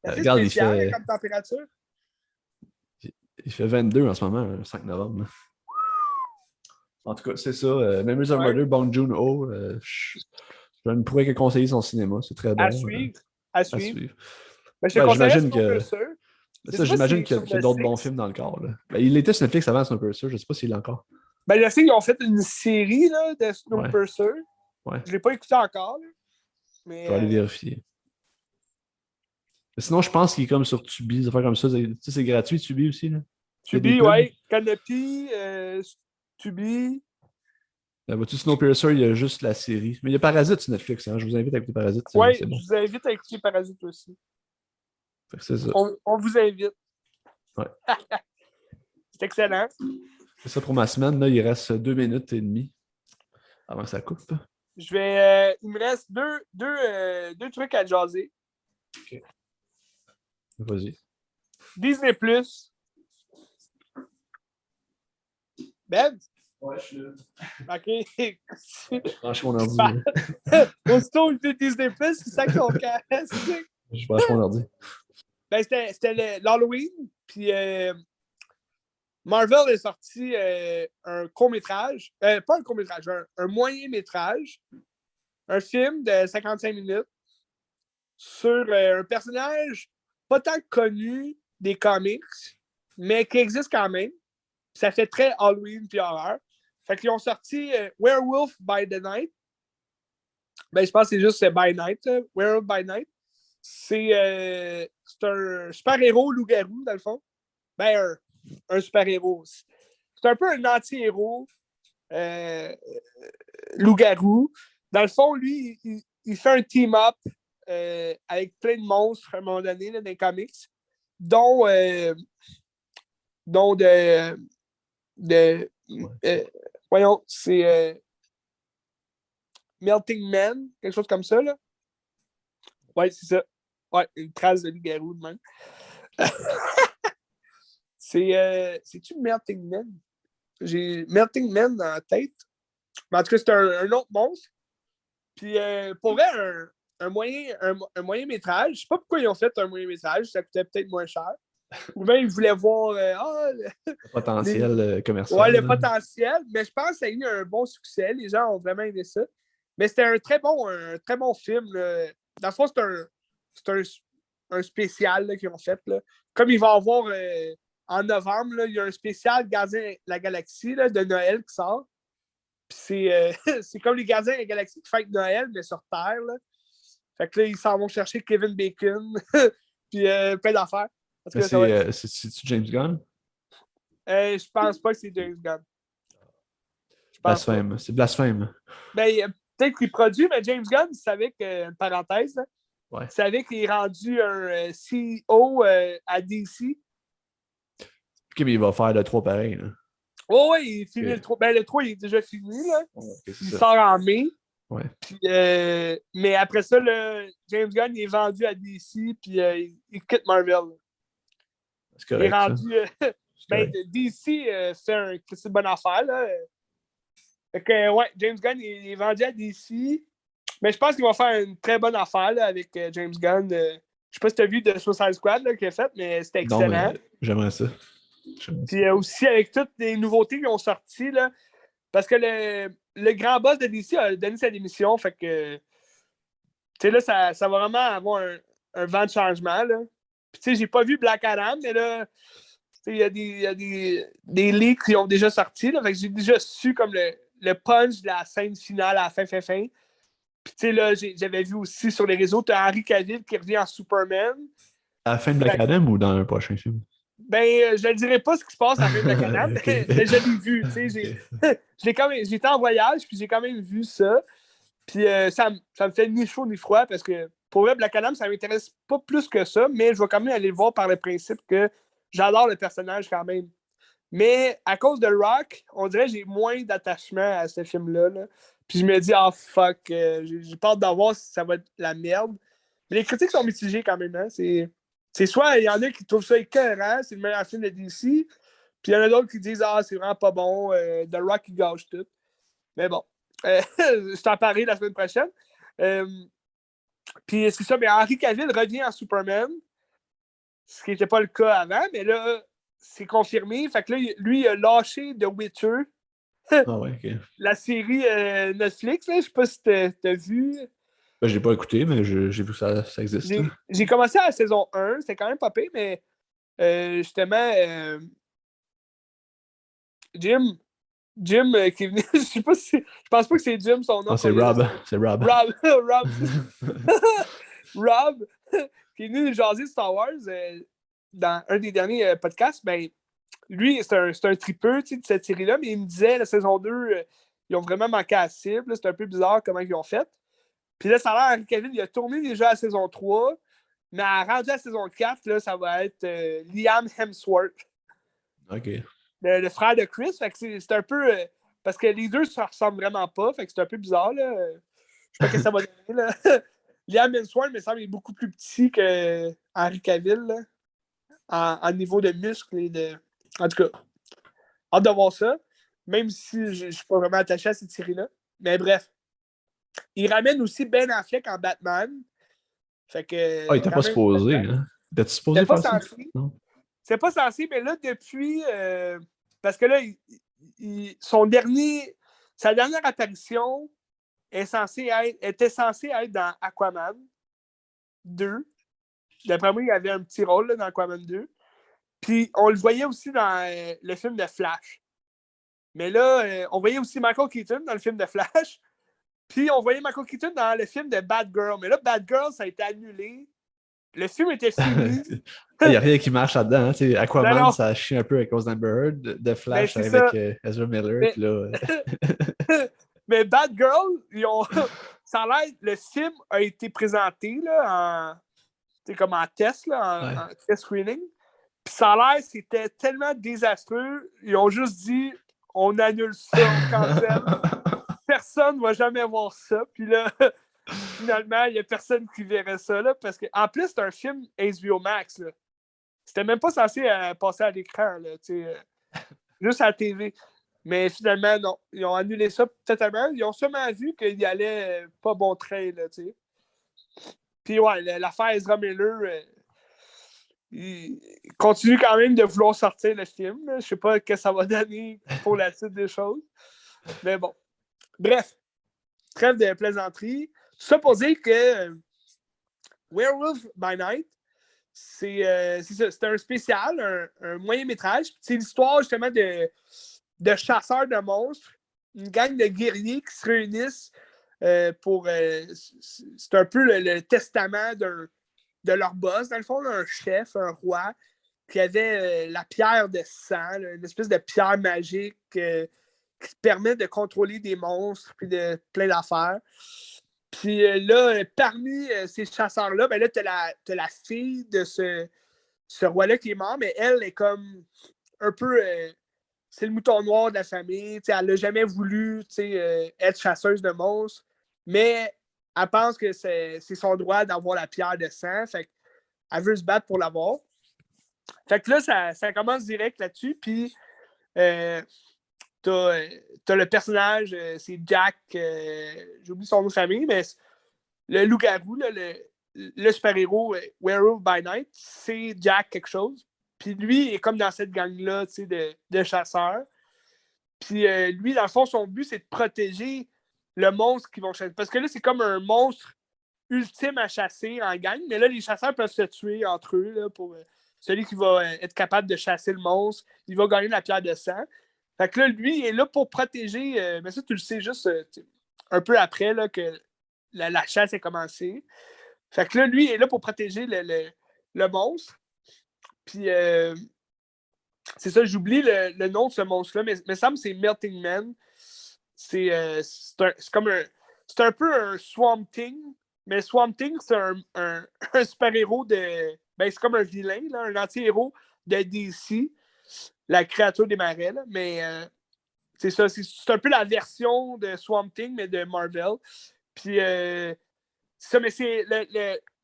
C'est regarde, spécial comme température. Il fait 22 en ce moment, le 5 novembre. En tout cas, c'est ça. Memories of Murder, Bong Joon-ho. Je ne pourrais que conseiller son cinéma. C'est très bon. À suivre. À suivre. Ben, je te j'imagine que... J'imagine qu'il y a d'autres bons films dans le corps. Là. Ben, il était sur Netflix avant Snowpiercer. Je ne sais pas s'il l'est encore. Ben, je sais qu'ils ont fait une série là, de Snowpiercer. Ouais. Je ne l'ai pas écouté encore. Là. Mais, je vais aller vérifier. Sinon, je pense qu'il est comme sur Tubi, des affaires comme ça. Tu sais, c'est gratuit, Tubi aussi. Là. Tubi, ouais. Canopy, Tubi. Là, vois-tu, Snowpiercer, il y a juste la série. Mais il y a Parasite sur Netflix. Hein. Je vous invite à écouter Parasite. Oui, bon. Je vous invite à écouter Parasite aussi. C'est ça. On vous invite. Ouais. C'est excellent. C'est ça pour ma semaine. Là, il reste 2 minutes et demie avant que ça coupe. Il me reste deux trucs à jaser. OK. Vas-y. Disney+. Ben? Ouais, je suis là. OK. Branche mon ordi. Aussitôt, on fait Disney+, c'est ça qu'on casse. Je branche mon ordi. Ben, c'était l'Halloween, puis Marvel est sorti un court-métrage, pas un court-métrage, un moyen-métrage, un film de 55 minutes sur un personnage pas tant connu des comics, mais qui existe quand même. Ça fait très Halloween puis horreur. Fait qu'ils ont sorti Werewolf by the Night. Ben, je pense que c'est juste By Night, Werewolf by Night. C'est un super-héros loup-garou, dans le fond. Ben, un super-héros. C'est un peu un anti-héros loup-garou. Dans le fond, lui, il fait un team-up avec plein de monstres à un moment donné là, dans les comics, dont voyons, c'est Melting Man, quelque chose comme ça, là. Ouais, c'est ça. Ouais, une trace de loup-garou de même. C'est-tu Melting Man? J'ai Melting Man dans la tête. Mais en tout cas, c'est un autre monstre. Puis pour vrai, un moyen métrage. Je sais pas pourquoi ils ont fait un moyen métrage. Ça coûtait peut-être moins cher. Ou bien ils voulaient voir le potentiel commercial. Ouais, le potentiel. Mais je pense que ça a eu un bon succès. Les gens ont vraiment aimé ça. Mais c'était un très bon film. Là. Dans le fond, c'est un spécial là, qu'ils ont fait. Là. Comme il va y avoir en novembre, là, il y a un spécial Gardien de la Galaxie là, de Noël qui sort. Puis c'est comme les Gardiens de la Galaxie qui fêtent Noël, mais sur Terre. Là. Fait que là, ils s'en vont chercher Kevin Bacon. Puis plein d'affaires. C'est-tu James Gunn? Je pense pas que c'est James Gunn. Blasphème. C'est blasphème. Ben, peut-être qu'il produit, mais James Gunn, il savait que, une parenthèse, là, il savait qu'il est rendu un CEO à DC. OK, mais il va faire le 3 pareil. Là. Oh, oui, il finit le 3. Ben, le 3, il est déjà fini. Là. Il sort en mai. Ouais. Puis, mais après ça, James Gunn il est vendu à DC, puis il quitte Marvel. C'est correct, il est rendu. DC fait une bonne affaire. Là. Fait que, ouais, James Gunn il est vendu à DC. Mais je pense qu'il va faire une très bonne affaire là, avec James Gunn. sais pas si tu as vu de Suicide Squad qu'il a fait, mais c'était excellent. Non, mais j'aimerais ça. Puis aussi, avec toutes les nouveautés qui ont sorti, là, parce que le grand boss de DC a donné sa démission, fait que, tu sais, là, ça va vraiment avoir un vent de changement, là. Puis, tu sais, j'ai pas vu Black Adam, mais là, il y a des leaks qui ont déjà sorti, là, fait que j'ai déjà su comme le punch de la scène finale à la fin. Puis, tu sais, là, j'avais vu aussi sur les réseaux, t'as Henry Cavill qui revient en Superman. À la fin de Black Adam ou dans un prochain film? Ben, je ne dirais pas ce qui se passe à la fin de Black Adam, Okay. mais je l'ai vu, tu sais. J'étais en voyage, puis j'ai quand même vu ça. Puis ça me fait ni chaud ni froid, parce que pour vrai, Black Adam, ça m'intéresse pas plus que ça, mais je vais quand même aller le voir par le principe que j'adore le personnage quand même. Mais à cause de Rock, on dirait que j'ai moins d'attachement à ce film-là. Là. Puis je me dis, ah fuck, j'ai peur d'en voir si ça va être la merde. Mais les critiques sont mitigées quand même. Hein? C'est soit il y en a qui trouvent ça écœurant, c'est le meilleur film de DC, puis il y en a d'autres qui disent, ah, c'est vraiment pas bon, The Rock, il gâche tout. Mais bon, je t'en parlerai la semaine prochaine. Puis c'est ça, mais Henry Cavill revient en Superman, ce qui n'était pas le cas avant, mais là, c'est confirmé. Fait que là, lui, il a lâché The Witcher. Ah ouais, ok. La série Netflix, là, je sais pas si t'as vu. Ben, je l'ai pas écouté, mais j'ai vu que ça existe. J'ai commencé à la saison 1, c'était quand même pas pire, mais justement, Jim qui est venu, je sais pas si, je pense pas que c'est Jim son nom. Non, c'est Rob. C'est Rob. Rob, qui est venu nous jaser Star Wars dans un des derniers podcasts, ben, lui, c'est un tripeux de cette série-là, mais il me disait, la saison 2, ils ont vraiment manqué à la cible. C'est un peu bizarre comment ils l'ont fait. Puis là, ça a l'air, Henry Cavill, il a tourné déjà à la saison 3, mais à rendu à la saison 4, là, ça va être Liam Hemsworth. OK. Le frère de Chris. Fait que c'est un peu... parce que les deux se ressemblent vraiment pas. Fait que c'est un peu bizarre, là. Je sais pas ce que ça va donner, là. Liam Hemsworth, me semble, il est beaucoup plus petit que Henry Cavill, là, en niveau de muscles et de... En tout cas, hâte de voir ça. Même si je ne suis pas vraiment attaché à cette série-là. Mais bref. Il ramène aussi Ben Affleck en Batman. Fait que... Ah, il était pas supposé, hein? Il était supposé faire ça? Non. C'est pas censé, mais là, depuis... parce que là, sa dernière apparition était censée être dans Aquaman 2. D'après moi, il avait un petit rôle là, dans Aquaman 2. Puis on le voyait aussi dans le film de Flash. Mais là, on voyait aussi Michael Keaton dans le film de Flash. Puis on voyait Michael Keaton dans le film de Bad Girl. Mais là, Bad Girl, ça a été annulé. Le film était fini. Il n'y a rien qui marche là-dedans. Hein. Aquaman, non. ça chie un peu avec Rose Amber Heard. De Flash avec Ezra Miller. Mais, là... mais Bad Girl, ça a l'air, le film a été présenté là, comme en test, là, en test screening. Puis ça a l'air, c'était tellement désastreux. Ils ont juste dit, on annule ça, on cancelle. Personne ne va jamais voir ça. Puis là, finalement, il n'y a personne qui verrait ça. Là, parce que, en plus, c'est un film HBO Max. Là. C'était même pas censé passer à l'écran. Là, juste à la TV. Mais finalement, non. Ils ont annulé ça totalement. Ils ont seulement vu qu'il y allait pas bon train. Là, puis ouais, l'affaire Ezra Miller, il continue quand même de vouloir sortir le film. Là. Je sais pas ce que ça va donner pour la suite des choses. Mais bon. Bref, trêve de plaisanterie. Tout ça pour dire que Werewolf by Night, c'est un spécial, un moyen-métrage. C'est l'histoire justement de chasseurs de monstres, une gang de guerriers qui se réunissent pour... c'est un peu le testament de leur boss, dans le fond, un chef, un roi, qui avait la pierre de sang, une espèce de pierre magique qui permet de contrôler des monstres puis de plein d'affaires. Puis là, parmi ces chasseurs-là, ben là, t'as la fille de ce roi-là qui est mort, mais elle est comme un peu... c'est le mouton noir de la famille. Elle n'a jamais voulu être chasseuse de monstres, mais elle pense que c'est son droit d'avoir la pierre de sang. Fait qu'elle veut se battre pour l'avoir. Fait que là, ça commence direct là-dessus. Puis t'as le personnage, c'est Jack, j'ai oublié son nom de famille, mais le loup-garou, là, le super-héros Werewolf by Night, c'est Jack quelque chose. Puis lui, il est comme dans cette gang-là, tu sais, de chasseurs. Puis lui, dans le fond, son but, c'est de protéger le monstre qu'ils vont chasser. Parce que là, c'est comme un monstre ultime à chasser en gang. Mais là, les chasseurs peuvent se tuer entre eux là, pour celui qui va être capable de chasser le monstre. Il va gagner la pierre de sang. Fait que là, lui, il est là pour protéger. Mais ça, tu le sais juste un peu après là, que la chasse a commencé. Fait que là, lui, il est là pour protéger le monstre. Puis, c'est ça, j'oublie le nom de ce monstre-là, mais il me semble que c'est Melting Man. C'est comme un. C'est un peu un Swamp Thing, mais Swamp Thing, c'est un super-héros de. Ben, c'est comme un vilain, là, un anti-héros de DC, la créature des marais, là, mais c'est ça, c'est un peu la version de Swamp Thing, mais de Marvel. Puis, ça, mais c'est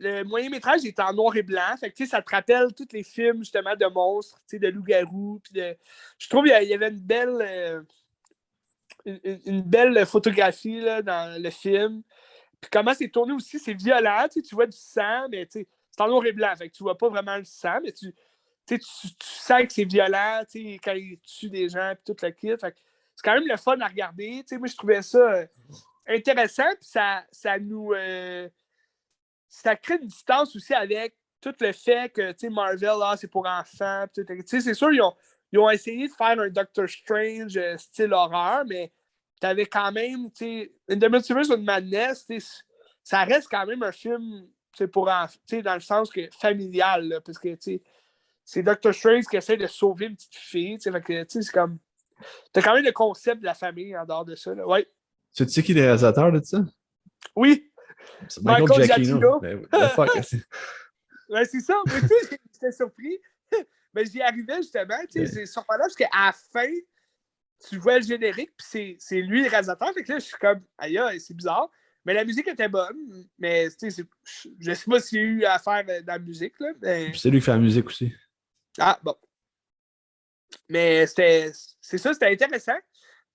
le moyen-métrage est en noir et blanc. Fait que, ça te rappelle tous les films, justement, de monstres, de loups-garous. Je trouve qu'il y avait une belle photographie là, dans le film. Puis comment c'est tourné aussi, c'est violent. Tu vois du sang, mais c'est en noir et blanc. Fait que tu vois pas vraiment le sang, mais tu sens que c'est violent quand il tue des gens et tout le kit. Fait que c'est quand même le fun à regarder. Moi, je trouvais ça intéressant. Puis ça nous... ça crée une distance aussi avec tout le fait que Marvel, c'est pour enfants. C'est sûr, ils ont essayé de faire un Doctor Strange style horreur, mais t'avais quand même, In the Multiverse of Madness, ça reste quand même un film pour enfants, dans le sens que familial, là, parce que c'est Doctor Strange qui essaie de sauver une petite fille. Fait que c'est comme. T'as quand même le concept de la famille en dehors de ça. Là. Ouais. Tu sais qui est le réalisateur de ça? Oui, C'est Michael Giacchino. Ben, fuck, ouais, c'est ça. Mais tu sais, j'étais surpris. Mais j'y arrivais justement. C'est surprenant parce qu'à la fin, tu vois le générique, puis c'est lui le réalisateur. Fait que là, je suis comme, aïe, c'est bizarre. Mais la musique était bonne. Mais je sais pas s'il y a eu à faire dans la musique. Là, mais... Puis c'est lui qui fait la musique aussi. Ah, bon. Mais c'est ça, c'était intéressant.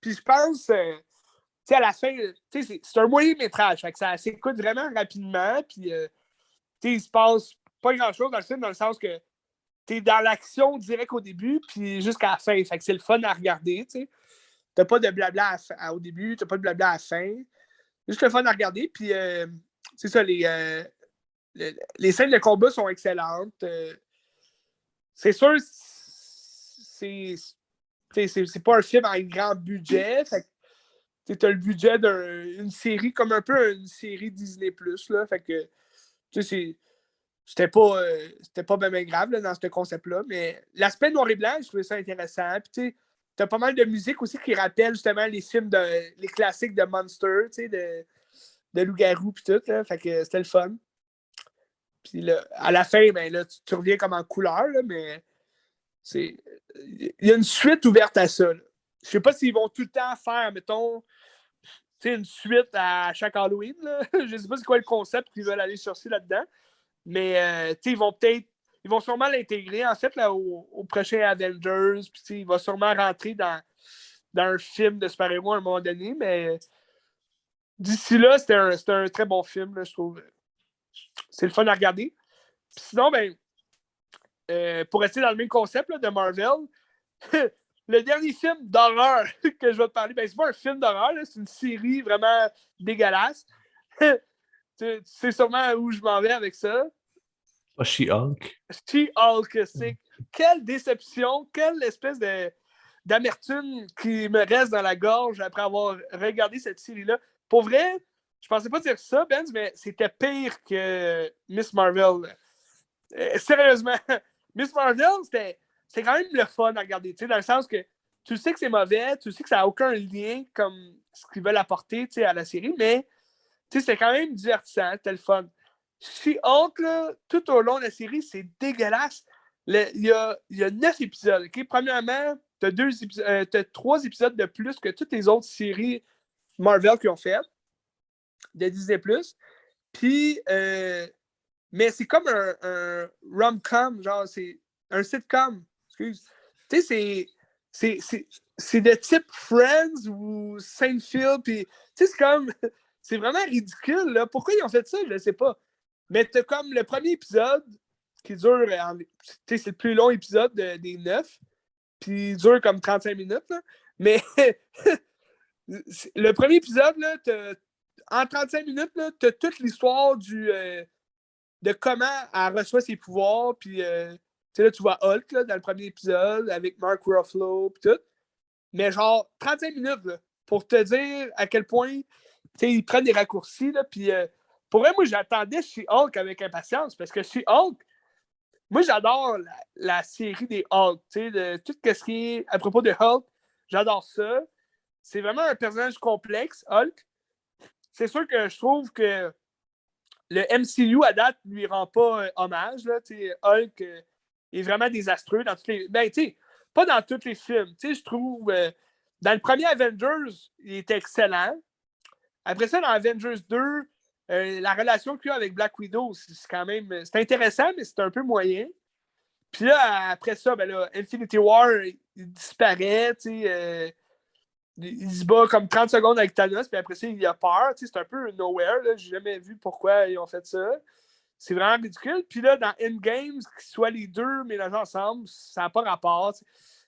Puis je pense, à la fin, c'est un moyen-métrage. Fait que ça s'écoute vraiment rapidement. Puis, il se passe pas grand-chose dans le film, dans le sens que t'es dans l'action direct au début, puis jusqu'à la fin. Fait que c'est le fun à regarder, T'as pas de blabla au début, t'as pas de blabla à la fin. Juste le fun à regarder, puis c'est ça, les scènes de combat sont excellentes. C'est sûr, c'est pas un film avec grand budget. Fait que t'as le budget d'une série, comme un peu une série Disney+. Là, fait que, c'était pas bien grave là, dans ce concept-là, mais l'aspect noir et blanc, je trouvais ça intéressant. Puis, t'as pas mal de musique aussi qui rappelle justement les films, les classiques de Monster, de loup-garou, puis tout. Là, fait que c'était le fun. Puis là, à la fin, ben, là, tu reviens comme en couleur, là, mais il y a une suite ouverte à ça. Là. Je sais pas s'ils vont tout le temps faire, mettons, une suite à chaque Halloween. Là. Je sais pas c'est quoi le concept qu'ils veulent aller chercher là-dedans. Mais ils vont sûrement l'intégrer en fait là, au prochain Avengers. Puis il va sûrement rentrer dans un film de super-héros à un moment donné. Mais d'ici là, c'était un très bon film, là, je trouve. C'est le fun à regarder. Puis sinon, ben, pour rester dans le même concept là, de Marvel, le dernier film d'horreur que je vais te parler, ben, c'est pas un film d'horreur, là, c'est une série vraiment dégueulasse. Tu sais sûrement où je m'en vais avec ça. She-Hulk. She-Hulk, c'est quelle déception, quelle espèce d'amertume qui me reste dans la gorge après avoir regardé cette série-là. Pour vrai, je pensais pas dire ça, Ben, mais c'était pire que Miss Marvel. Sérieusement, Miss Marvel, c'est quand même le fun à regarder, dans le sens que tu sais que c'est mauvais, tu sais que ça n'a aucun lien comme ce qu'ils veulent apporter à la série, mais c'est quand même divertissant, c'était le fun. She-Hulk, tout au long de la série, c'est dégueulasse. Il y a 9 épisodes. Okay? Premièrement, tu as 3 épisodes de plus que toutes les autres séries Marvel qui ont fait, de Disney+. Puis, mais c'est comme un rom-com, genre, c'est un sitcom. Excuse. Tu sais, c'est de type Friends ou Seinfeld. Puis, tu sais, c'est comme. C'est vraiment ridicule. Là. Pourquoi ils ont fait ça? Je ne sais pas. Mais t'as comme le premier épisode qui dure, c'est le plus long épisode des 9, puis il dure comme 35 minutes, là. Mais le premier épisode, là, en 35 minutes, tu as toute l'histoire de comment elle reçoit ses pouvoirs. Puis là, tu vois Hulk là, dans le premier épisode avec Mark Ruffalo puis tout. Mais genre 35 minutes là, pour te dire à quel point ils prennent des raccourcis. Là, puis pour vrai, moi, j'attendais chez Hulk avec impatience parce que chez Hulk, moi, j'adore la série des Hulk. De tout ce qui est à propos de Hulk, j'adore ça. C'est vraiment un personnage complexe, Hulk. C'est sûr que je trouve que le MCU à date lui rend pas hommage. Là. Hulk est vraiment désastreux dans tous les. Ben, pas dans tous les films. Je trouve. Dans le premier Avengers, il était excellent. Après ça, dans Avengers 2, la relation qu'il y a avec Black Widow, c'est quand même. C'est intéressant, mais c'est un peu moyen. Puis là, après ça, ben là, Infinity War, il disparaît. Il se bat comme 30 secondes avec Thanos, puis après ça, il a peur. C'est un peu nowhere. J'ai jamais vu pourquoi ils ont fait ça. C'est vraiment ridicule. Puis là, dans Endgame, qu'ils soient les deux mélangés ensemble, ça n'a pas rapport.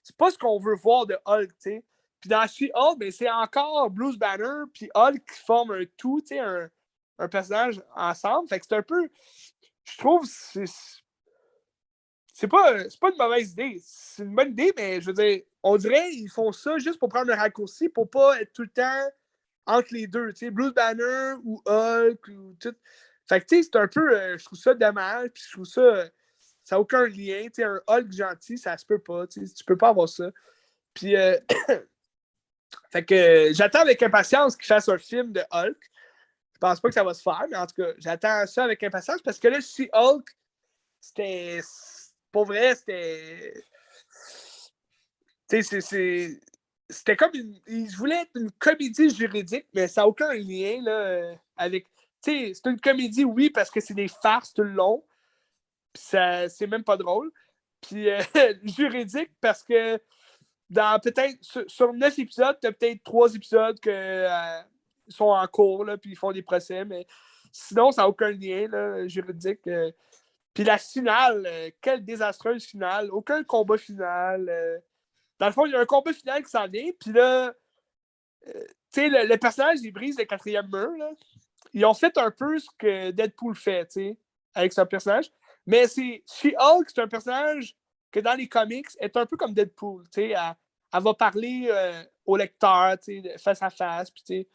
C'est pas ce qu'on veut voir de Hulk. T'sais. Puis dans She-Hulk, ben, c'est encore Bruce Banner puis Hulk qui forment un tout, un personnage ensemble. Fait que c'est un peu. Je trouve c'est pas une mauvaise idée. C'est une bonne idée, mais je veux dire, on dirait qu'ils font ça juste pour prendre le raccourci, pour pas être tout le temps entre les deux. Tu sais, Bruce Banner ou Hulk ou tout. Fait que tu sais, c'est un peu. Je trouve ça dommage, puis je trouve ça. Ça n'a aucun lien. Tu sais, un Hulk gentil, ça se peut pas. Tu peux pas avoir ça. Puis, fait que j'attends avec impatience qu'ils fassent un film de Hulk. Je pense pas que ça va se faire, mais en tout cas, j'attends ça avec impatience parce que là, si Hulk, c'était. Pour vrai, c'était. Tu sais, c'était comme une. Je voulais être une comédie juridique, mais ça n'a aucun lien là, avec. Tu sais, c'est une comédie, oui, parce que c'est des farces tout le long. Puis c'est même pas drôle. Puis juridique, parce que dans peut-être. Sur 9 épisodes, tu as peut-être 3 épisodes qui sont en cours, là, puis ils font des procès, mais sinon, ça n'a aucun lien là, juridique. Puis la finale, quelle désastreuse finale. Aucun combat final. Dans le fond, il y a un combat final qui s'en vient. Puis là, tu sais, le personnage, il brise le quatrième mur. Là. Ils ont fait un peu ce que Deadpool fait, tu sais, avec son personnage. Mais She-Hulk, c'est un personnage que dans les comics est un peu comme Deadpool. Tu sais, elle va parler au lecteur, tu sais, face à face. Puis, tu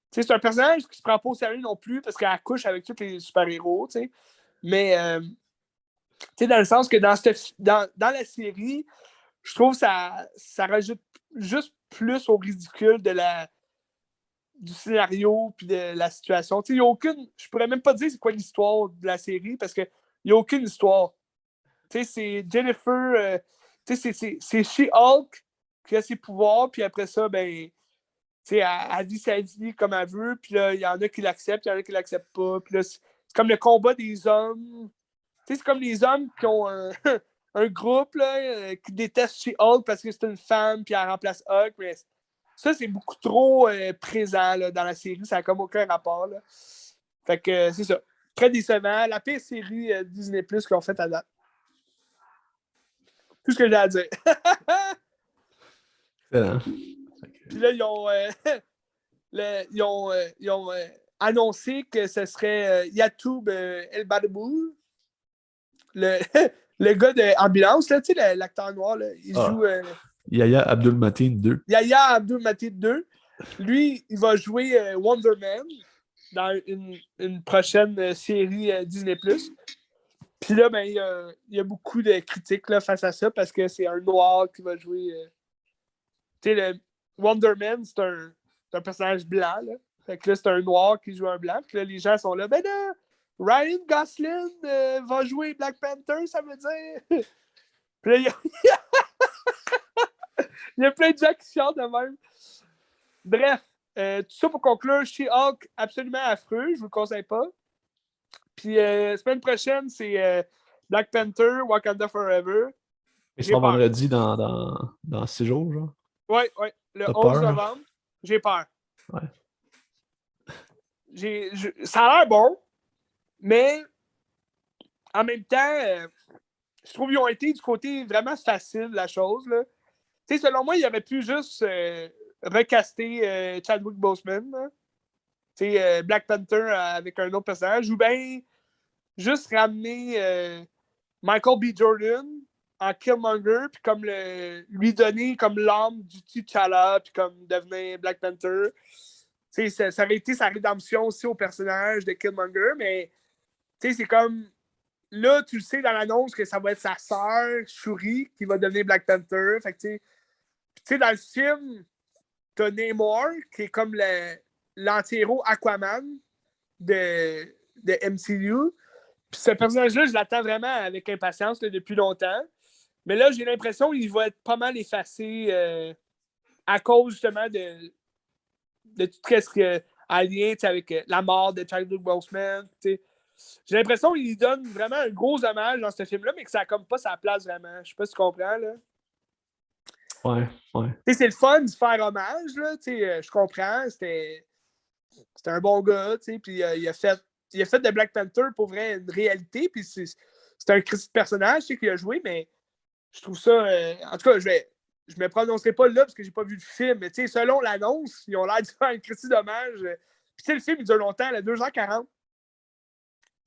sais, c'est un personnage qui se prend pas au sérieux non plus parce qu'elle couche avec tous les super-héros, tu sais. Mais, tu sais, dans le sens que dans la série, je trouve que ça rajoute juste plus au ridicule du scénario puis de la situation. Tu sais, il n'y a aucune. Je pourrais même pas dire c'est quoi l'histoire de la série parce qu'il n'y a aucune histoire. Tu sais, c'est Jennifer. Tu sais, c'est She-Hulk qui a ses pouvoirs, puis après ça, ben. Tu sais, elle vit sa vie comme elle veut, puis là, il y en a qui l'acceptent, il y en a qui l'acceptent pas. Puis là, c'est comme le combat des hommes. Tu sais, c'est comme les hommes qui ont un groupe là, qui déteste chez Hulk parce que c'est une femme puis elle remplace Hulk. Mais ça, c'est beaucoup trop présent là, dans la série. Ça n'a comme aucun rapport. Là. Fait que c'est ça. Très décevant. La pire série Disney Plus qu'ils ont faite à date. Tout ce que j'ai à dire. Puis là, ils ont annoncé que ce serait Yatoub El Badabou. Le gars d'Ambulance, tu sais, l'acteur noir, là, il joue. Yahya Abdul-Mateen 2. Yahya Abdul-Mateen 2. Lui, il va jouer Wonder Man dans une prochaine série Disney+. Puis là, ben, il y a beaucoup de critiques là, face à ça parce que c'est un noir qui va jouer. Tu sais, le Wonder Man, c'est un personnage blanc. Là. Fait que là, c'est un noir qui joue un blanc. Puis là, les gens sont là, ben là, Ryan Gosling va jouer Black Panther, ça veut dire. Puis là, il y a plein de gens qui chantent de même. Bref, tout ça pour conclure, She-Hulk, absolument affreux, je vous le conseille pas. Puis, semaine prochaine, c'est Black Panther, Wakanda Forever. Ils sont vendredi dans 6 jours, genre. Oui, le 11 novembre. J'ai peur. Ouais. Ça a l'air bon. Mais en même temps, je trouve qu'ils ont été du côté vraiment facile de la chose. Là. Selon moi, il aurait pu juste recaster Chadwick Boseman. Black Panther avec un autre personnage. Ou bien juste ramener Michael B. Jordan en Killmonger, puis comme lui donner comme l'âme du T'Challa, puis comme devenir Black Panther. Ça aurait été sa rédemption aussi au personnage de Killmonger, mais c'est comme là, tu le sais dans l'annonce que ça va être sa sœur, Shuri, qui va devenir Black Panther. Fait que, dans le film, t'as Namor, qui est comme l'anti-héros Aquaman de MCU. Puis ce personnage-là, je l'attends vraiment avec impatience là, depuis longtemps. Mais là, j'ai l'impression qu'il va être pas mal effacé à cause justement de tout ce qui est en lien avec la mort de Chadwick Boseman. J'ai l'impression qu'il lui donne vraiment un gros hommage dans ce film-là, mais que ça n'a comme pas sa place vraiment. Je sais pas si tu comprends. Là. Ouais. C'est le fun de faire hommage. Là, je comprends. C'était un bon gars. Puis il a fait de Black Panther pour vrai une réalité. Puis c'est un personnage qu'il a joué, mais je trouve ça. En tout cas, je me prononcerai pas là parce que j'ai pas vu le film. Mais selon l'annonce, ils ont l'air de faire un critique d'hommage. Puis le film, il dure longtemps, là, 2h40.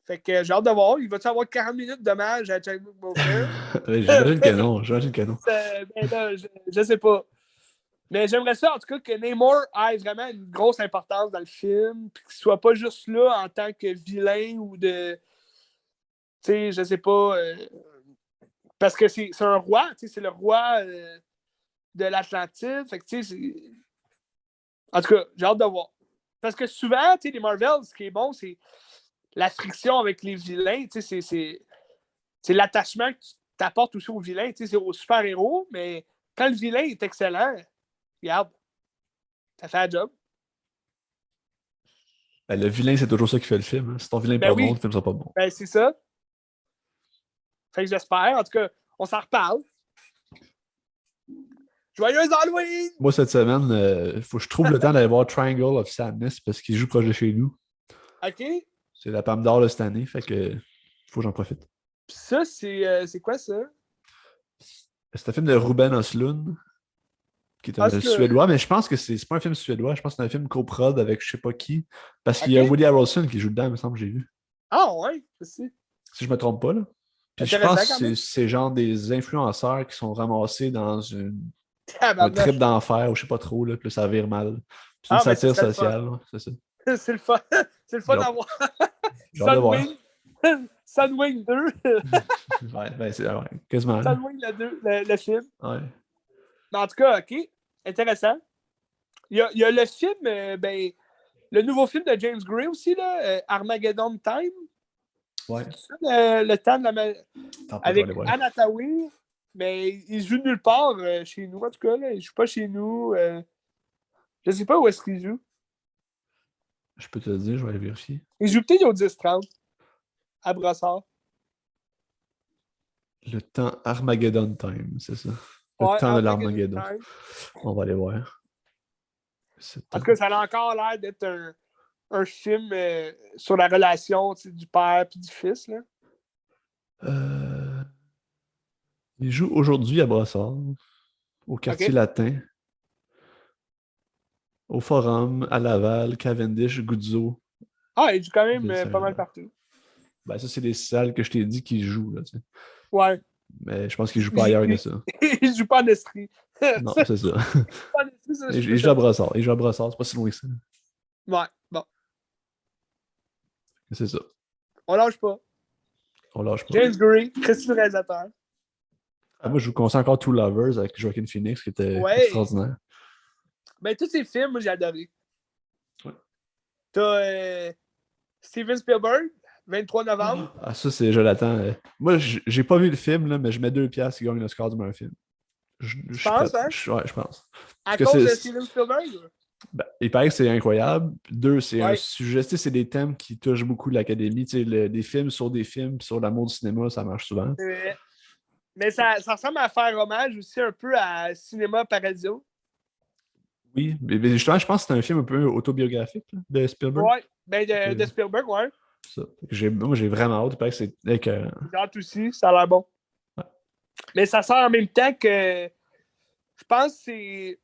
Fait que j'ai hâte de voir. Il va-tu avoir 40 minutes d'hommage à Chadwick Boseman? J'imagine que non. Je sais pas. Mais j'aimerais ça, en tout cas, que Namor ait vraiment une grosse importance dans le film, puis qu'il soit pas juste là en tant que vilain ou de. Tu sais, je sais pas. Parce que c'est un roi, c'est le roi de l'Atlantide. Fait que, tu sais, en tout cas, j'ai hâte de voir. Parce que souvent, tu sais, les Marvel, ce qui est bon, c'est la friction avec les vilains. Tu sais, c'est l'attachement que tu t'apportes aussi aux vilains. Tu sais, c'est aux super-héros, mais quand le vilain est excellent, regarde, ça fait un job. Ben, le vilain, c'est toujours ça qui fait le film. Hein. Si ton vilain n'est pas bon, le film sera pas bon. Ben, c'est ça. Fait que j'espère. En tout cas, on s'en reparle. Joyeux Halloween! Moi, cette semaine, il faut que je trouve le temps d'aller voir Triangle of Sadness parce qu'il joue proche de chez nous. OK. C'est la Palme d'Or de cette année, fait que il faut que j'en profite. Puis ça, c'est quoi ça? C'est un film de Ruben Östlund, qui est un Suédois, mais je pense que c'est pas un film suédois, je pense que c'est un film coprod avec je sais pas qui, parce qu'il y a Woody Harrelson qui joue dedans, il me semble que j'ai vu. Ah ouais, aussi. Si je me trompe pas, là. Puis je pense que c'est genre des influenceurs qui sont ramassés dans un trip d'enfer ou je sais pas trop, là, puis ça vire mal. C'est une satire sociale, c'est ça. C'est le fun. C'est le fun d'avoir. Sunwing 2. ouais, c'est quasiment. Sunwing le film. Ouais. Mais en tout cas, OK. Intéressant. Il y a le film, le nouveau film de James Gray aussi, là, Armageddon Time. Ouais. C'est ça, le temps de la avec Anna Tawai, mais il joue nulle part chez nous, en tout cas. Là. Il joue pas chez nous. Je sais pas où est-ce qu'il joue. Je peux te le dire, je vais aller vérifier. Il joue peut-être au 10-30 à Brossard. Le temps Armageddon Time, c'est ça. Le temps de l'Armageddon. On va aller voir. En tout cas, ça a encore l'air d'être un film sur la relation du père et du fils. Là. Il joue aujourd'hui à Brossard, au quartier latin, au Forum, à Laval, Cavendish, Guzzo. Ah, il joue quand même pas mal partout. Ben, ça, c'est les salles que je t'ai dit qu'il joue. Là, ouais. Mais je pense qu'il joue pas ailleurs que ça. Il joue pas en Estrie. Non, c'est ça. Il joue à Brossard. Il joue à Brossard, c'est pas si loin que ça. Ouais, bon. C'est ça. On lâche pas. James Gray, Christy le réalisateur. Moi, je vous conseille encore Two Lovers avec Joaquin Phoenix, qui était extraordinaire. Ben, tous ces films, moi, j'ai adoré. Ouais. T'as Steven Spielberg, 23 novembre. Ah, ça, je l'attends. Moi, j'ai pas vu le film, là, mais je mets 2$ qui gagne le score du meilleur film. Je pense, hein? Ouais, je pense. À cause de Steven Spielberg? Ben, il paraît que c'est incroyable. 2, c'est un sujet, c'est des thèmes qui touchent beaucoup l'Académie. Des films, sur l'amour du cinéma, ça marche souvent. Mais ça ressemble à faire hommage aussi un peu à Cinéma Paradiso. Oui, mais justement, je pense que c'est un film un peu autobiographique là, de Spielberg. Oui, de Spielberg, ouais. Ça. Moi, j'ai vraiment hâte. Il paraît que c'est écœurant. J'ai hâte aussi, ça a l'air bon. Ouais. Mais ça sort en même temps que je pense que c'est.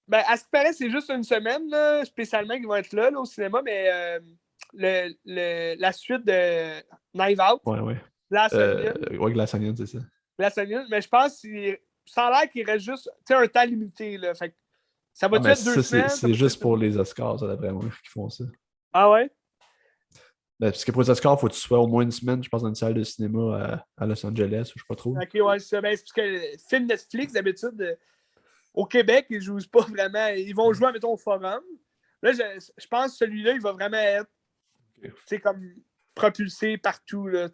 Ben, à ce qui paraît, c'est juste une semaine, là, spécialement, qu'ils vont être là, au cinéma, mais la suite de Knives Out, Ouais. Glass Onion. Ouais, Glass Onion, c'est ça. Glass Onion, mais je pense que ça a l'air qu'il reste juste un temps limité. Là, fait que ça va Ah, mais être 2 semaines? c'est juste pour les Oscars, ça, d'après moi, qui font ça. Ah ouais? Ben, parce que pour les Oscars, il faut que tu sois au moins une semaine, je pense, dans une salle de cinéma à Los Angeles, ou je sais pas trop. Ok, ouais, c'est ça. Ben, c'est parce que le film Netflix, d'habitude, au Québec, ils jouent pas vraiment. Ils vont jouer, mettons, au Forum. Là, je pense que celui-là, il va vraiment être comme propulsé partout. Là,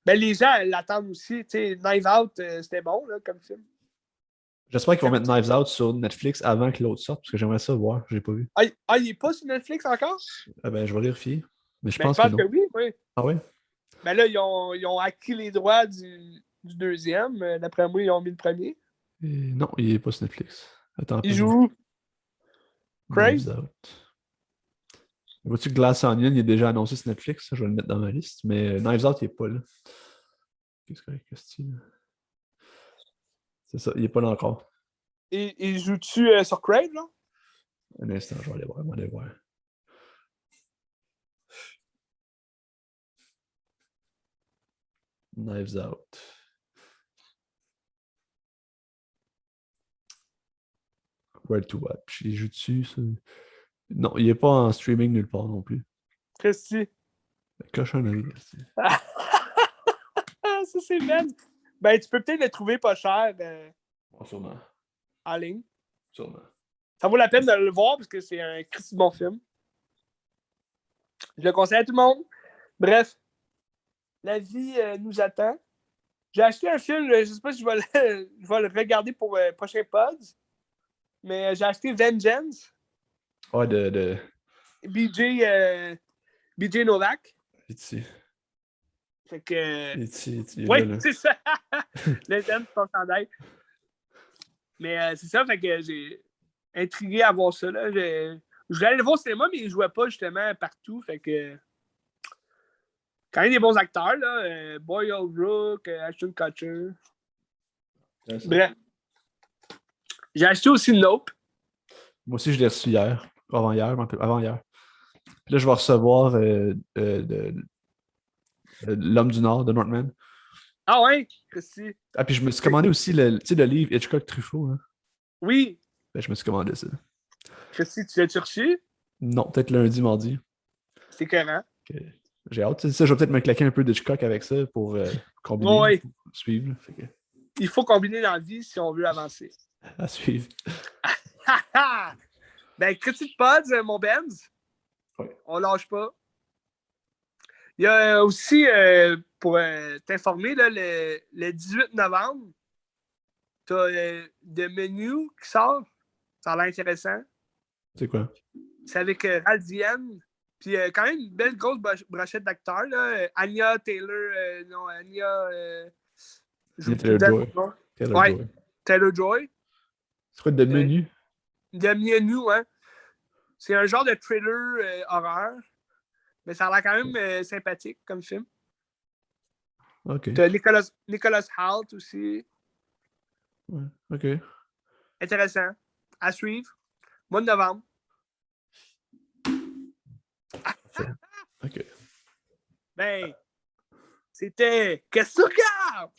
ben, les gens l'attendent aussi. Knives Out, c'était bon là, comme film. J'espère qu'ils vont mettre Knives Out sur Netflix avant que l'autre sorte, parce que j'aimerais ça voir, je l'ai pas vu. Il est pas sur Netflix encore? Ah ben, je vais vérifier. Mais je Ben, je pense que pense non. que oui. Ah ouais? Ben là, ils ont acquis les droits du deuxième. D'après moi, ils ont mis le premier. Non, il est pas sur Netflix. Attends un Ils peu. jouent Knives Crave? Out. Vois-tu que Glass Onion, il est déjà annoncé sur Netflix? Ça, je vais le mettre dans ma liste. Mais Knives Out, il est pas là. Qu'est-ce que c'est? C'est ça, il est pas là encore. Et joues-tu sur Crave, là? Un instant, je vais aller voir. Knives Out. Where to watch. Il joue dessus, ça? Non, il est pas en streaming nulle part non plus. Christy. Cochonnerie. Ah, ça, c'est belle. Ben, tu peux peut-être le trouver pas cher Bon, sûrement. en ligne. Sûrement. Ça vaut la peine de le voir parce que c'est un Christy bon film. Je le conseille à tout le monde. Bref, la vie nous attend. J'ai acheté un film, je sais pas si je vais je vais le regarder pour le prochain pod, mais j'ai acheté Vengeance, Ouais, de... BJ Novak. Ici. Fait que. Ici, Oui, là. c'est ça. Le thème, c'est ton chandail. Mais c'est ça, fait que j'ai intrigué à voir ça. Là. Je voulais aller le voir au cinéma, mais il ne jouait pas justement partout. Fait que. Quand même des bons acteurs, là. Boyle Rook, Ashton Kutcher. Bref. J'ai acheté aussi Nope. Moi aussi, je l'ai reçu hier. Avant-hier. Puis là, je vais recevoir L'Homme du Nord de Northman. Ah ouais, Christy. Ah, puis je me suis commandé aussi le livre Hitchcock Truffaut. Hein. Oui. Ben, je me suis commandé ça. Christy, tu l'as-tu reçu? Non, peut-être lundi, mardi. C'est écœurant. Okay. J'ai hâte. Ça, je vais peut-être me claquer un peu d'Hitchcock avec ça pour combiner, Oui. pour suivre. Fait que... Il faut combiner dans la vie si on veut avancer. À suivre. Ben, critique pods, mon Benz. Oui. On lâche pas. Il y a aussi, pour t'informer, là, le 18 novembre, tu as The Menu qui sort. Ça a l'air intéressant. C'est quoi? C'est avec Ralph Diane. Puis quand même une belle grosse brochette d'acteurs. Là. Anya Taylor. Non, Anya. Taylor-Joy. Ouais, Taylor-Joy. C'est quoi de menu? The Menu, hein. C'est un genre de thriller horreur. Mais ça a l'air quand même sympathique comme film. OK. T'as Nicholas Hoult aussi. Ouais, OK. Intéressant. À suivre. Mois de novembre. OK. Ben, c'était Qu'est-ce que tu regardes?